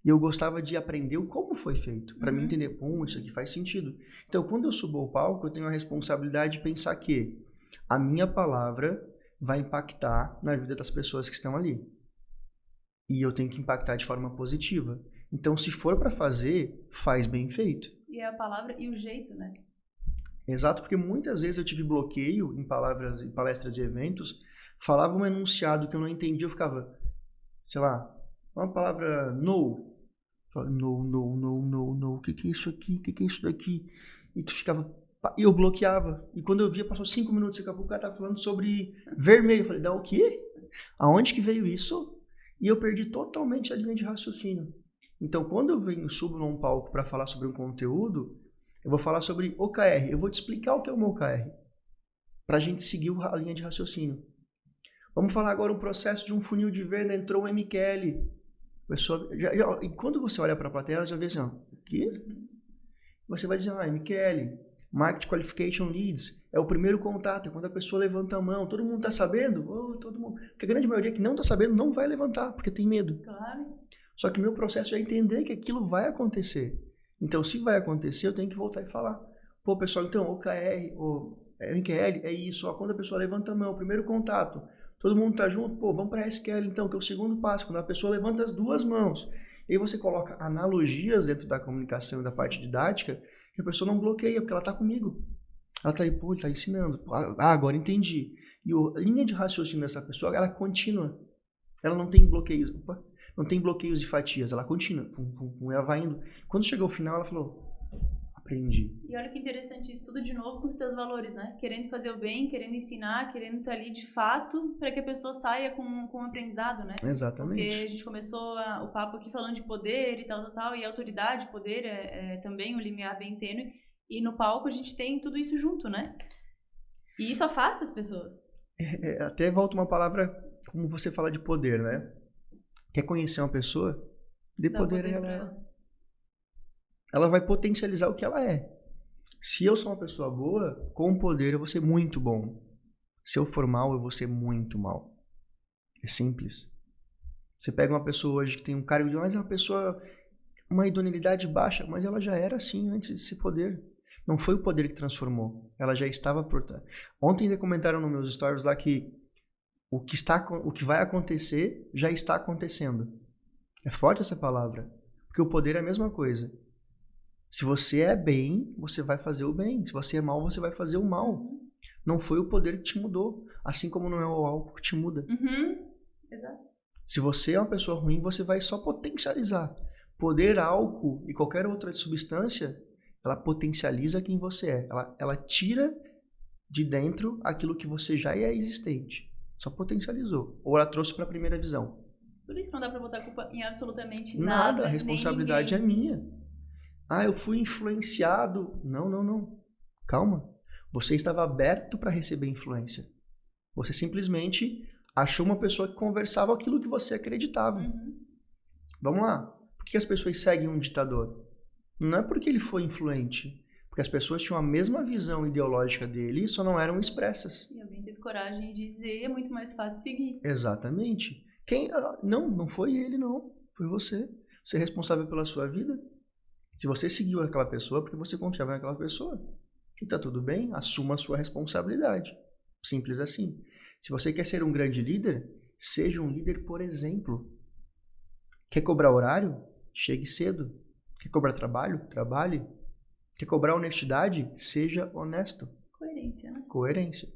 E eu gostava de aprender o como foi feito, para mim entender, isso aqui faz sentido. Então, quando eu subo ao palco, eu tenho a responsabilidade de pensar que a minha palavra vai impactar na vida das pessoas que estão ali. E eu tenho que impactar de forma positiva. Então, se for para fazer, faz bem feito. E é a palavra e o jeito, né? Exato, porque muitas vezes eu tive bloqueio em palestras e eventos, falava um enunciado que eu não entendia, eu ficava, sei lá, uma palavra no. No. O que é isso aqui? O que é isso daqui? E tu ficava... E eu bloqueava. E quando eu via, passou 5 minutos, daqui a pouco o cara tava falando sobre vermelho. Eu falei, o quê? Aonde que veio isso? E eu perdi totalmente a linha de raciocínio. Então, quando eu subo num palco para falar sobre um conteúdo, eu vou falar sobre OKR. Eu vou te explicar o que é uma OKR. Pra gente seguir a linha de raciocínio. Vamos falar agora um processo de um funil de venda. Entrou um MQL. E quando você olha para a plateia, ela já vê assim, o quê? Você vai dizer, MQL, Market Qualification Leads, é o primeiro contato, é quando a pessoa levanta a mão. Todo mundo está sabendo? Todo mundo. Porque a grande maioria que não está sabendo não vai levantar, porque tem medo. Claro. Só que o meu processo é entender que aquilo vai acontecer. Então, se vai acontecer, eu tenho que voltar e falar. Pô, pessoal, então, OKR, MQL, é isso. Quando a pessoa levanta a mão, o primeiro contato, todo mundo tá junto, vamos para SQL então, que é o segundo passo, quando a pessoa levanta as duas mãos. E aí você coloca analogias dentro da comunicação e da parte didática, que a pessoa não bloqueia, porque ela tá comigo. Ela tá aí, ele tá ensinando. Agora entendi. E a linha de raciocínio dessa pessoa, ela é contínua. Ela não tem bloqueios. Não tem bloqueios de fatias, ela continua. Ela vai indo. Quando chegou ao final, ela falou, aprendi. E olha que interessante isso tudo de novo com os teus valores, né? Querendo fazer o bem, querendo ensinar, querendo estar ali de fato para que a pessoa saia com um aprendizado, né? Exatamente. Porque a gente começou o papo aqui falando de poder e tal, e autoridade, poder é também um limiar bem tênue. E no palco a gente tem tudo isso junto, né? E isso afasta as pessoas. Até volta uma palavra, como você fala de poder, né? Quer conhecer uma pessoa? Dê poder a ela. Ela vai potencializar o que ela é. Se eu sou uma pessoa boa, com poder eu vou ser muito bom. Se eu for mal, eu vou ser muito mal. É simples. Você pega uma pessoa hoje que tem um cargo de... Mas é uma pessoa... Uma idoneidade baixa, mas ela já era assim antes de ser poder. Não foi o poder que transformou. Ela já estava por trás. Ontem ainda comentaram nos meus stories lá que o que vai acontecer já está acontecendo. É forte essa palavra. Porque o poder é a mesma coisa. Se você é bem, você vai fazer o bem. Se você é mal, você vai fazer o mal. Não foi o poder que te mudou. Assim como não é o álcool que te muda. Exato. Se você é uma pessoa ruim, você vai só potencializar. Poder, álcool e qualquer outra substância, ela potencializa quem você é. Ela tira de dentro aquilo que você já é existente. Só potencializou. Ou ela trouxe para a primeira visão. Por isso que não dá pra botar a culpa em absolutamente Nada. nada. A responsabilidade é minha. Eu fui influenciado. Não. Calma. Você estava aberto para receber influência. Você simplesmente achou uma pessoa que conversava aquilo que você acreditava. Vamos lá. Por que as pessoas seguem um ditador? Não é porque ele foi influente. Porque as pessoas tinham a mesma visão ideológica dele, só não eram expressas. E alguém teve coragem de dizer, é muito mais fácil seguir. Exatamente. Não foi ele, não. Foi você. Você é responsável pela sua vida. Se você seguiu aquela pessoa, porque você confiava naquela pessoa. E tá tudo bem, assuma a sua responsabilidade. Simples assim. Se você quer ser um grande líder, seja um líder por exemplo. Quer cobrar horário? Chegue cedo. Quer cobrar trabalho? Trabalhe. Quer cobrar honestidade? Seja honesto. Coerência, né? Coerência.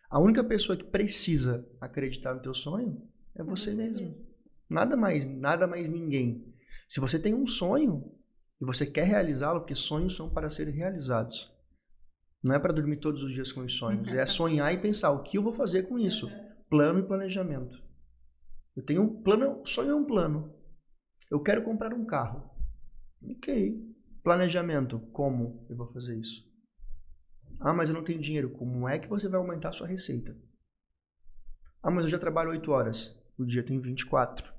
A única pessoa que precisa acreditar no teu sonho é você mesmo. Nada mais ninguém. Se você tem um sonho e você quer realizá-lo, porque sonhos são para serem realizados. Não é para dormir todos os dias com os sonhos. É sonhar e pensar, o que eu vou fazer com isso? Plano e planejamento. Eu tenho um plano, sonho é um plano. Eu quero comprar um carro. Ok. Planejamento, como eu vou fazer isso? Mas eu não tenho dinheiro. Como é que você vai aumentar a sua receita? Mas eu já trabalho 8 horas. O dia tem 24.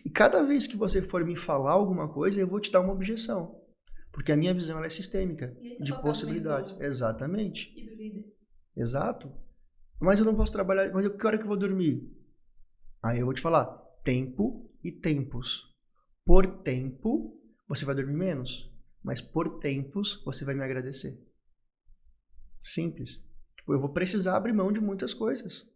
E cada vez que você for me falar alguma coisa, eu vou te dar uma objeção. Porque a minha visão ela é sistêmica, de possibilidades. Exatamente. E do líder. Exato. Mas eu não posso trabalhar, mas que hora que eu vou dormir? Aí eu vou te falar, tempo e tempos. Por tempo, você vai dormir menos. Mas por tempos, você vai me agradecer. Simples. Eu vou precisar abrir mão de muitas coisas.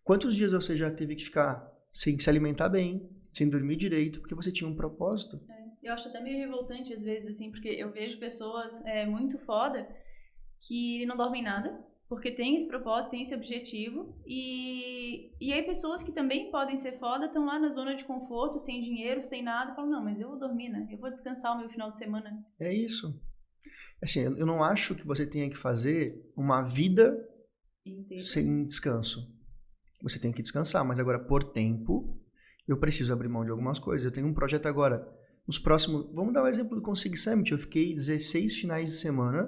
Quantos dias você já teve que ficar sem se alimentar bem, sem dormir direito, porque você tinha um propósito? Eu acho até meio revoltante às vezes, assim, porque eu vejo pessoas muito foda que não dormem nada, porque tem esse propósito, tem esse objetivo, e aí pessoas que também podem ser foda estão lá na zona de conforto, sem dinheiro, sem nada, falam, não, mas eu vou dormir, né? Eu vou descansar o meu final de semana. É isso. Assim, eu não acho que você tenha que fazer uma vida inteira sem descanso. Você tem que descansar, mas agora por tempo, eu preciso abrir mão de algumas coisas. Eu tenho um projeto agora, nos próximos... Vamos dar um exemplo do Consig Summit. Eu fiquei 16 finais de semana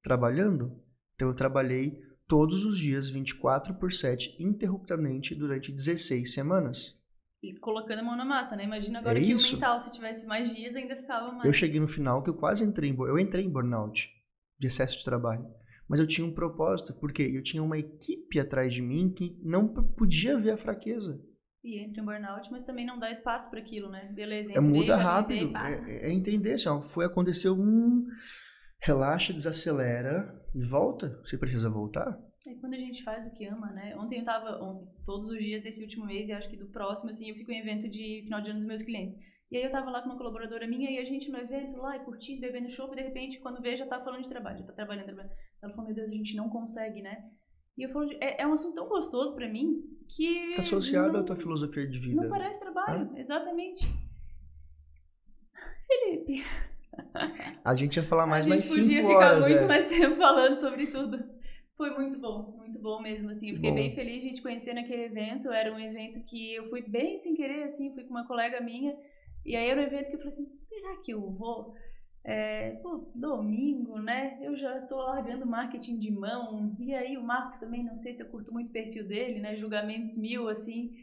trabalhando. Então eu trabalhei todos os dias, 24/7, interruptamente, durante 16 semanas. E colocando a mão na massa, né? Imagina agora que o mental, se tivesse mais dias, ainda ficava mais. Eu cheguei no final que eu quase entrei em burnout, de excesso de trabalho. Mas eu tinha um propósito, porque eu tinha uma equipe atrás de mim que não podia ver a fraqueza. E entra em burnout, mas também não dá espaço para aquilo, né? Beleza, entrei, muda rápido. É entender, assim, aconteceu relaxa, desacelera e volta. Você precisa voltar. Quando a gente faz o que ama, né? Ontem, todos os dias desse último mês, e acho que do próximo, assim, eu fico em evento de final de ano dos meus clientes. E aí eu tava lá com uma colaboradora minha, e a gente no evento lá, curtindo, bebendo chopp, e de repente, quando vê, já tá falando de trabalho, já tá trabalhando. Ela falou, meu Deus, a gente não consegue, né? E eu falo, é um assunto tão gostoso pra mim, que... Tá associado à tua filosofia de vida. Não parece trabalho, exatamente. Felipe... A gente ia falar mais 5 horas. A gente podia ficar muito mais tempo falando sobre tudo. Foi muito bom mesmo, assim, eu fiquei bem feliz de te conhecer naquele evento, era um evento que eu fui bem sem querer, assim, fui com uma colega minha, e aí era um evento que eu falei assim, será que eu vou? Domingo, né, eu já tô largando marketing de mão, e aí o Marcos também, não sei se eu curto muito o perfil dele, né, julgamentos 1000, assim,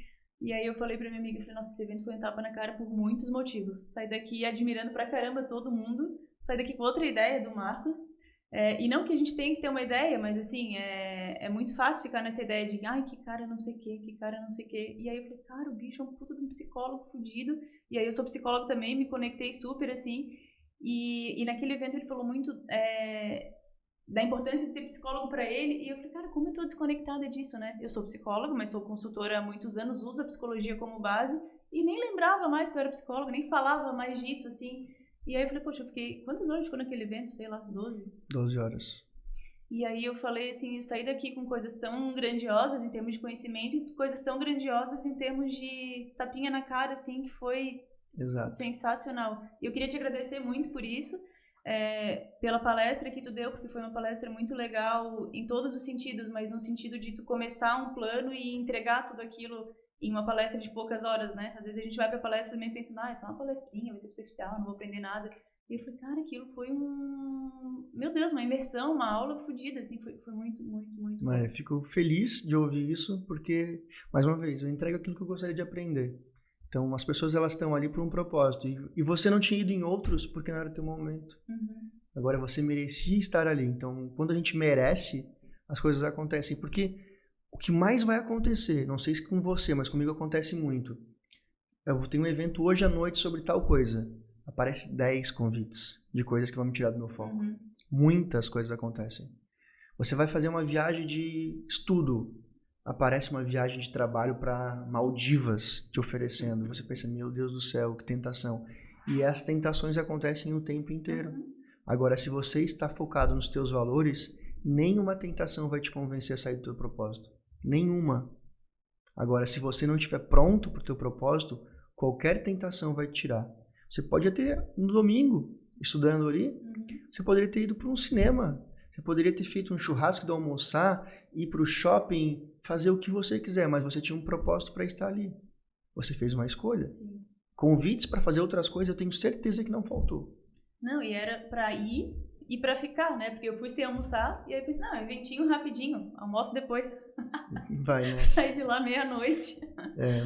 e aí eu falei pra minha amiga, falei, nossa, esse evento foi um tapa na cara por muitos motivos, saí daqui admirando pra caramba todo mundo, saí daqui com outra ideia do Marcos. E não que a gente tenha que ter uma ideia, mas assim, é muito fácil ficar nessa ideia de que cara não sei o que cara não sei o que. E aí eu falei, cara, o bicho é um puta de um psicólogo fudido. E aí eu sou psicólogo também, me conectei super assim. E naquele evento ele falou muito da importância de ser psicólogo para ele, e eu falei, cara, como eu tô desconectada disso, né? Eu sou psicóloga, mas sou consultora há muitos anos, uso a psicologia como base, e nem lembrava mais que eu era psicóloga, nem falava mais disso, assim. E aí eu falei, poxa, eu fiquei... Quantas horas ficou naquele evento? Sei lá, 12? 12 horas. E aí eu falei assim, eu saí daqui com coisas tão grandiosas em termos de conhecimento e coisas tão grandiosas em termos de tapinha na cara, assim, que foi sensacional. E eu queria te agradecer muito por isso, pela palestra que tu deu, porque foi uma palestra muito legal em todos os sentidos, mas no sentido de tu começar um plano e entregar tudo aquilo em uma palestra de poucas horas, né? Às vezes a gente vai pra palestra e também pensa, é só uma palestrinha, vai ser superficial, não vou aprender nada. E eu falei, cara, aquilo foi meu Deus, uma imersão, uma aula fodida, assim, foi muito, muito, muito bom. Fico feliz de ouvir isso, porque, mais uma vez, eu entrego aquilo que eu gostaria de aprender. Então, as pessoas, elas estão ali por um propósito. E você não tinha ido em outros porque não era teu momento. Agora, você merecia estar ali. Então, quando a gente merece, as coisas acontecem. Porque o que mais vai acontecer, não sei se com você, mas comigo acontece muito. Eu vou ter um evento hoje à noite sobre tal coisa. Aparece 10 convites de coisas que vão me tirar do meu foco. Muitas coisas acontecem. Você vai fazer uma viagem de estudo. Aparece uma viagem de trabalho para Maldivas te oferecendo. Você pensa, meu Deus do céu, que tentação. E as tentações acontecem o tempo inteiro. Agora, se você está focado nos teus valores, nenhuma tentação vai te convencer a sair do teu propósito. Nenhuma. Agora, se você não estiver pronto para o teu propósito, qualquer tentação vai te tirar. Você pode ter, no domingo, estudando ali, você poderia ter ido para um cinema, você poderia ter feito um churrasco de almoçar, ir para o shopping, fazer o que você quiser, mas você tinha um propósito para estar ali. Você fez uma escolha. Sim. Convites para fazer outras coisas, eu tenho certeza que não faltou. Não, e era para ir e para ficar, né? Porque eu fui sem almoçar e aí pensei, eventinho rapidinho, almoço depois. Vai nessa. Saí de lá meia-noite.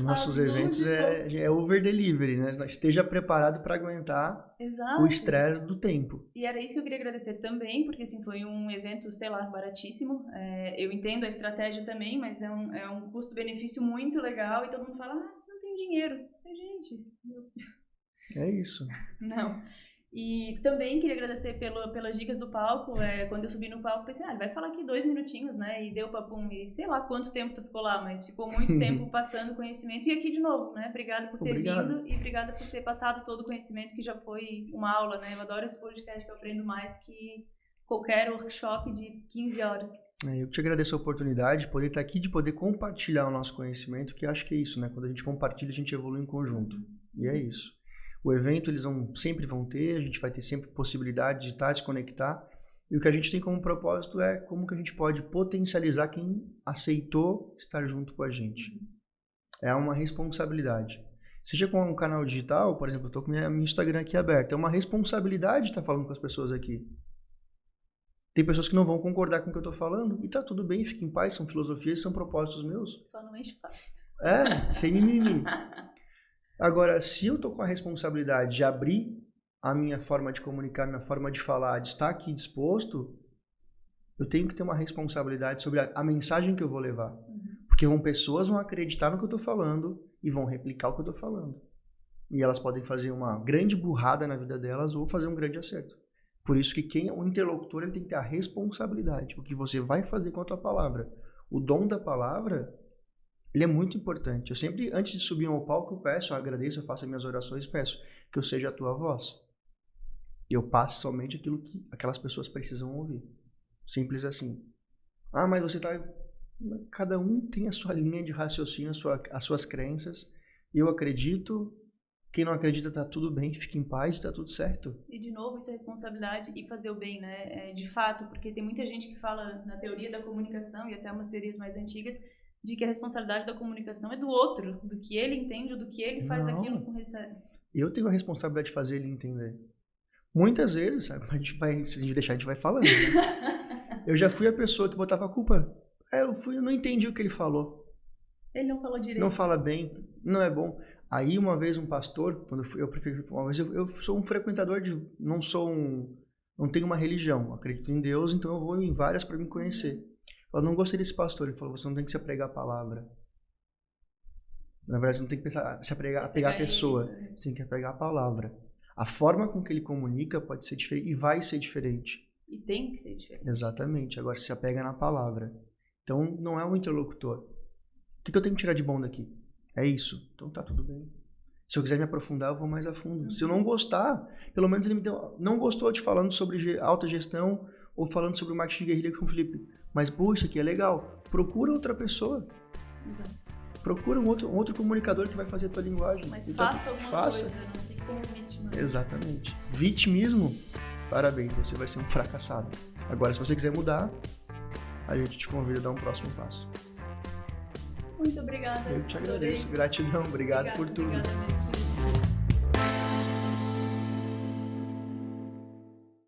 Nossos eventos é over delivery, né? Esteja preparado para aguentar o estresse do tempo. E era isso que eu queria agradecer também, porque assim, foi um evento, sei lá, baratíssimo. Eu entendo a estratégia também, mas é um custo-benefício muito legal e todo mundo fala, não tem dinheiro. Gente, é isso. Não. E também queria agradecer pelas dicas do palco. Quando eu subi no palco, pensei, ele vai falar aqui 2 minutinhos, né? E deu papum. E sei lá quanto tempo tu ficou lá, mas ficou muito tempo passando conhecimento. E aqui de novo, né? Obrigada por ter vindo e obrigada por ter passado todo o conhecimento, que já foi uma aula, né? Eu adoro esse podcast, que eu aprendo mais que qualquer workshop de 15 horas. Eu te agradeço a oportunidade de poder estar aqui, de poder compartilhar o nosso conhecimento, que acho que é isso, né? Quando a gente compartilha, a gente evolui em conjunto. E é isso. O evento, eles sempre vão ter, a gente vai ter sempre possibilidade de estar, se conectar. E o que a gente tem como propósito é como que a gente pode potencializar quem aceitou estar junto com a gente. É uma responsabilidade. Seja com um canal digital, por exemplo, eu estou com meu Instagram aqui aberto. É uma responsabilidade estar falando com as pessoas aqui. Tem pessoas que não vão concordar com o que eu estou falando. E tá tudo bem, fique em paz, são filosofias, são propósitos meus. Só não enche o saco. Sem mimimi. Agora, se eu tô com a responsabilidade de abrir a minha forma de comunicar, minha forma de falar, de estar aqui disposto, eu tenho que ter uma responsabilidade sobre a mensagem que eu vou levar. Porque pessoas vão acreditar no que eu tô falando e vão replicar o que eu tô falando. E elas podem fazer uma grande burrada na vida delas ou fazer um grande acerto. Por isso que o interlocutor, ele tem que ter a responsabilidade. O que você vai fazer com a tua palavra. O dom da palavra, ele é muito importante. Eu sempre, antes de subir ao palco, eu peço, eu agradeço, eu faço as minhas orações e peço que eu seja a tua voz. E eu passe somente aquilo que aquelas pessoas precisam ouvir. Simples assim. Mas você tá... Cada um tem a sua linha de raciocínio, as suas crenças. Eu acredito. Quem não acredita, tá tudo bem, fica em paz, tá tudo certo. E de novo, isso é responsabilidade e fazer o bem, né? De fato, porque tem muita gente que fala na teoria da comunicação e até umas teorias mais antigas, de que a responsabilidade da comunicação é do outro, do que ele entende, ou do que ele faz aquilo com recebe. Eu tenho a responsabilidade de fazer ele entender. Muitas vezes, sabe, se a gente deixar, a gente vai falando. Né? Eu já fui a pessoa que botava a culpa. Eu não entendi o que ele falou. Ele não falou direito. Não fala bem, não é bom. Aí uma vez um pastor, eu sou um frequentador não tenho uma religião, acredito em Deus, então eu vou em várias para me conhecer. Eu não gostei desse pastor, ele falou, você não tem que se apegar a palavra. Na verdade, você não tem que pensar, se apegar a pessoa, você tem que apegar a palavra. A forma com que ele comunica pode ser diferente e vai ser diferente. E tem que ser diferente. Exatamente. Agora se apega na palavra. Então não é um interlocutor. O que eu tenho que tirar de bom daqui? É isso. Então tá tudo bem. Se eu quiser me aprofundar, eu vou mais a fundo. Se eu não gostar, pelo menos ele não gostou de falando sobre alta gestão ou falando sobre o marketing de guerrilha com o Felipe. Mas, pô, isso aqui é legal. Procura outra pessoa. Exato. Procura um outro comunicador que vai fazer a tua linguagem. Mas faça alguma coisa, não fique como vítima. Exatamente. Vitimismo, parabéns, você vai ser um fracassado. Agora, se você quiser mudar, a gente te convida a dar um próximo passo. Muito obrigada. Eu te agradeço. Gratidão. Obrigado por tudo. Obrigada.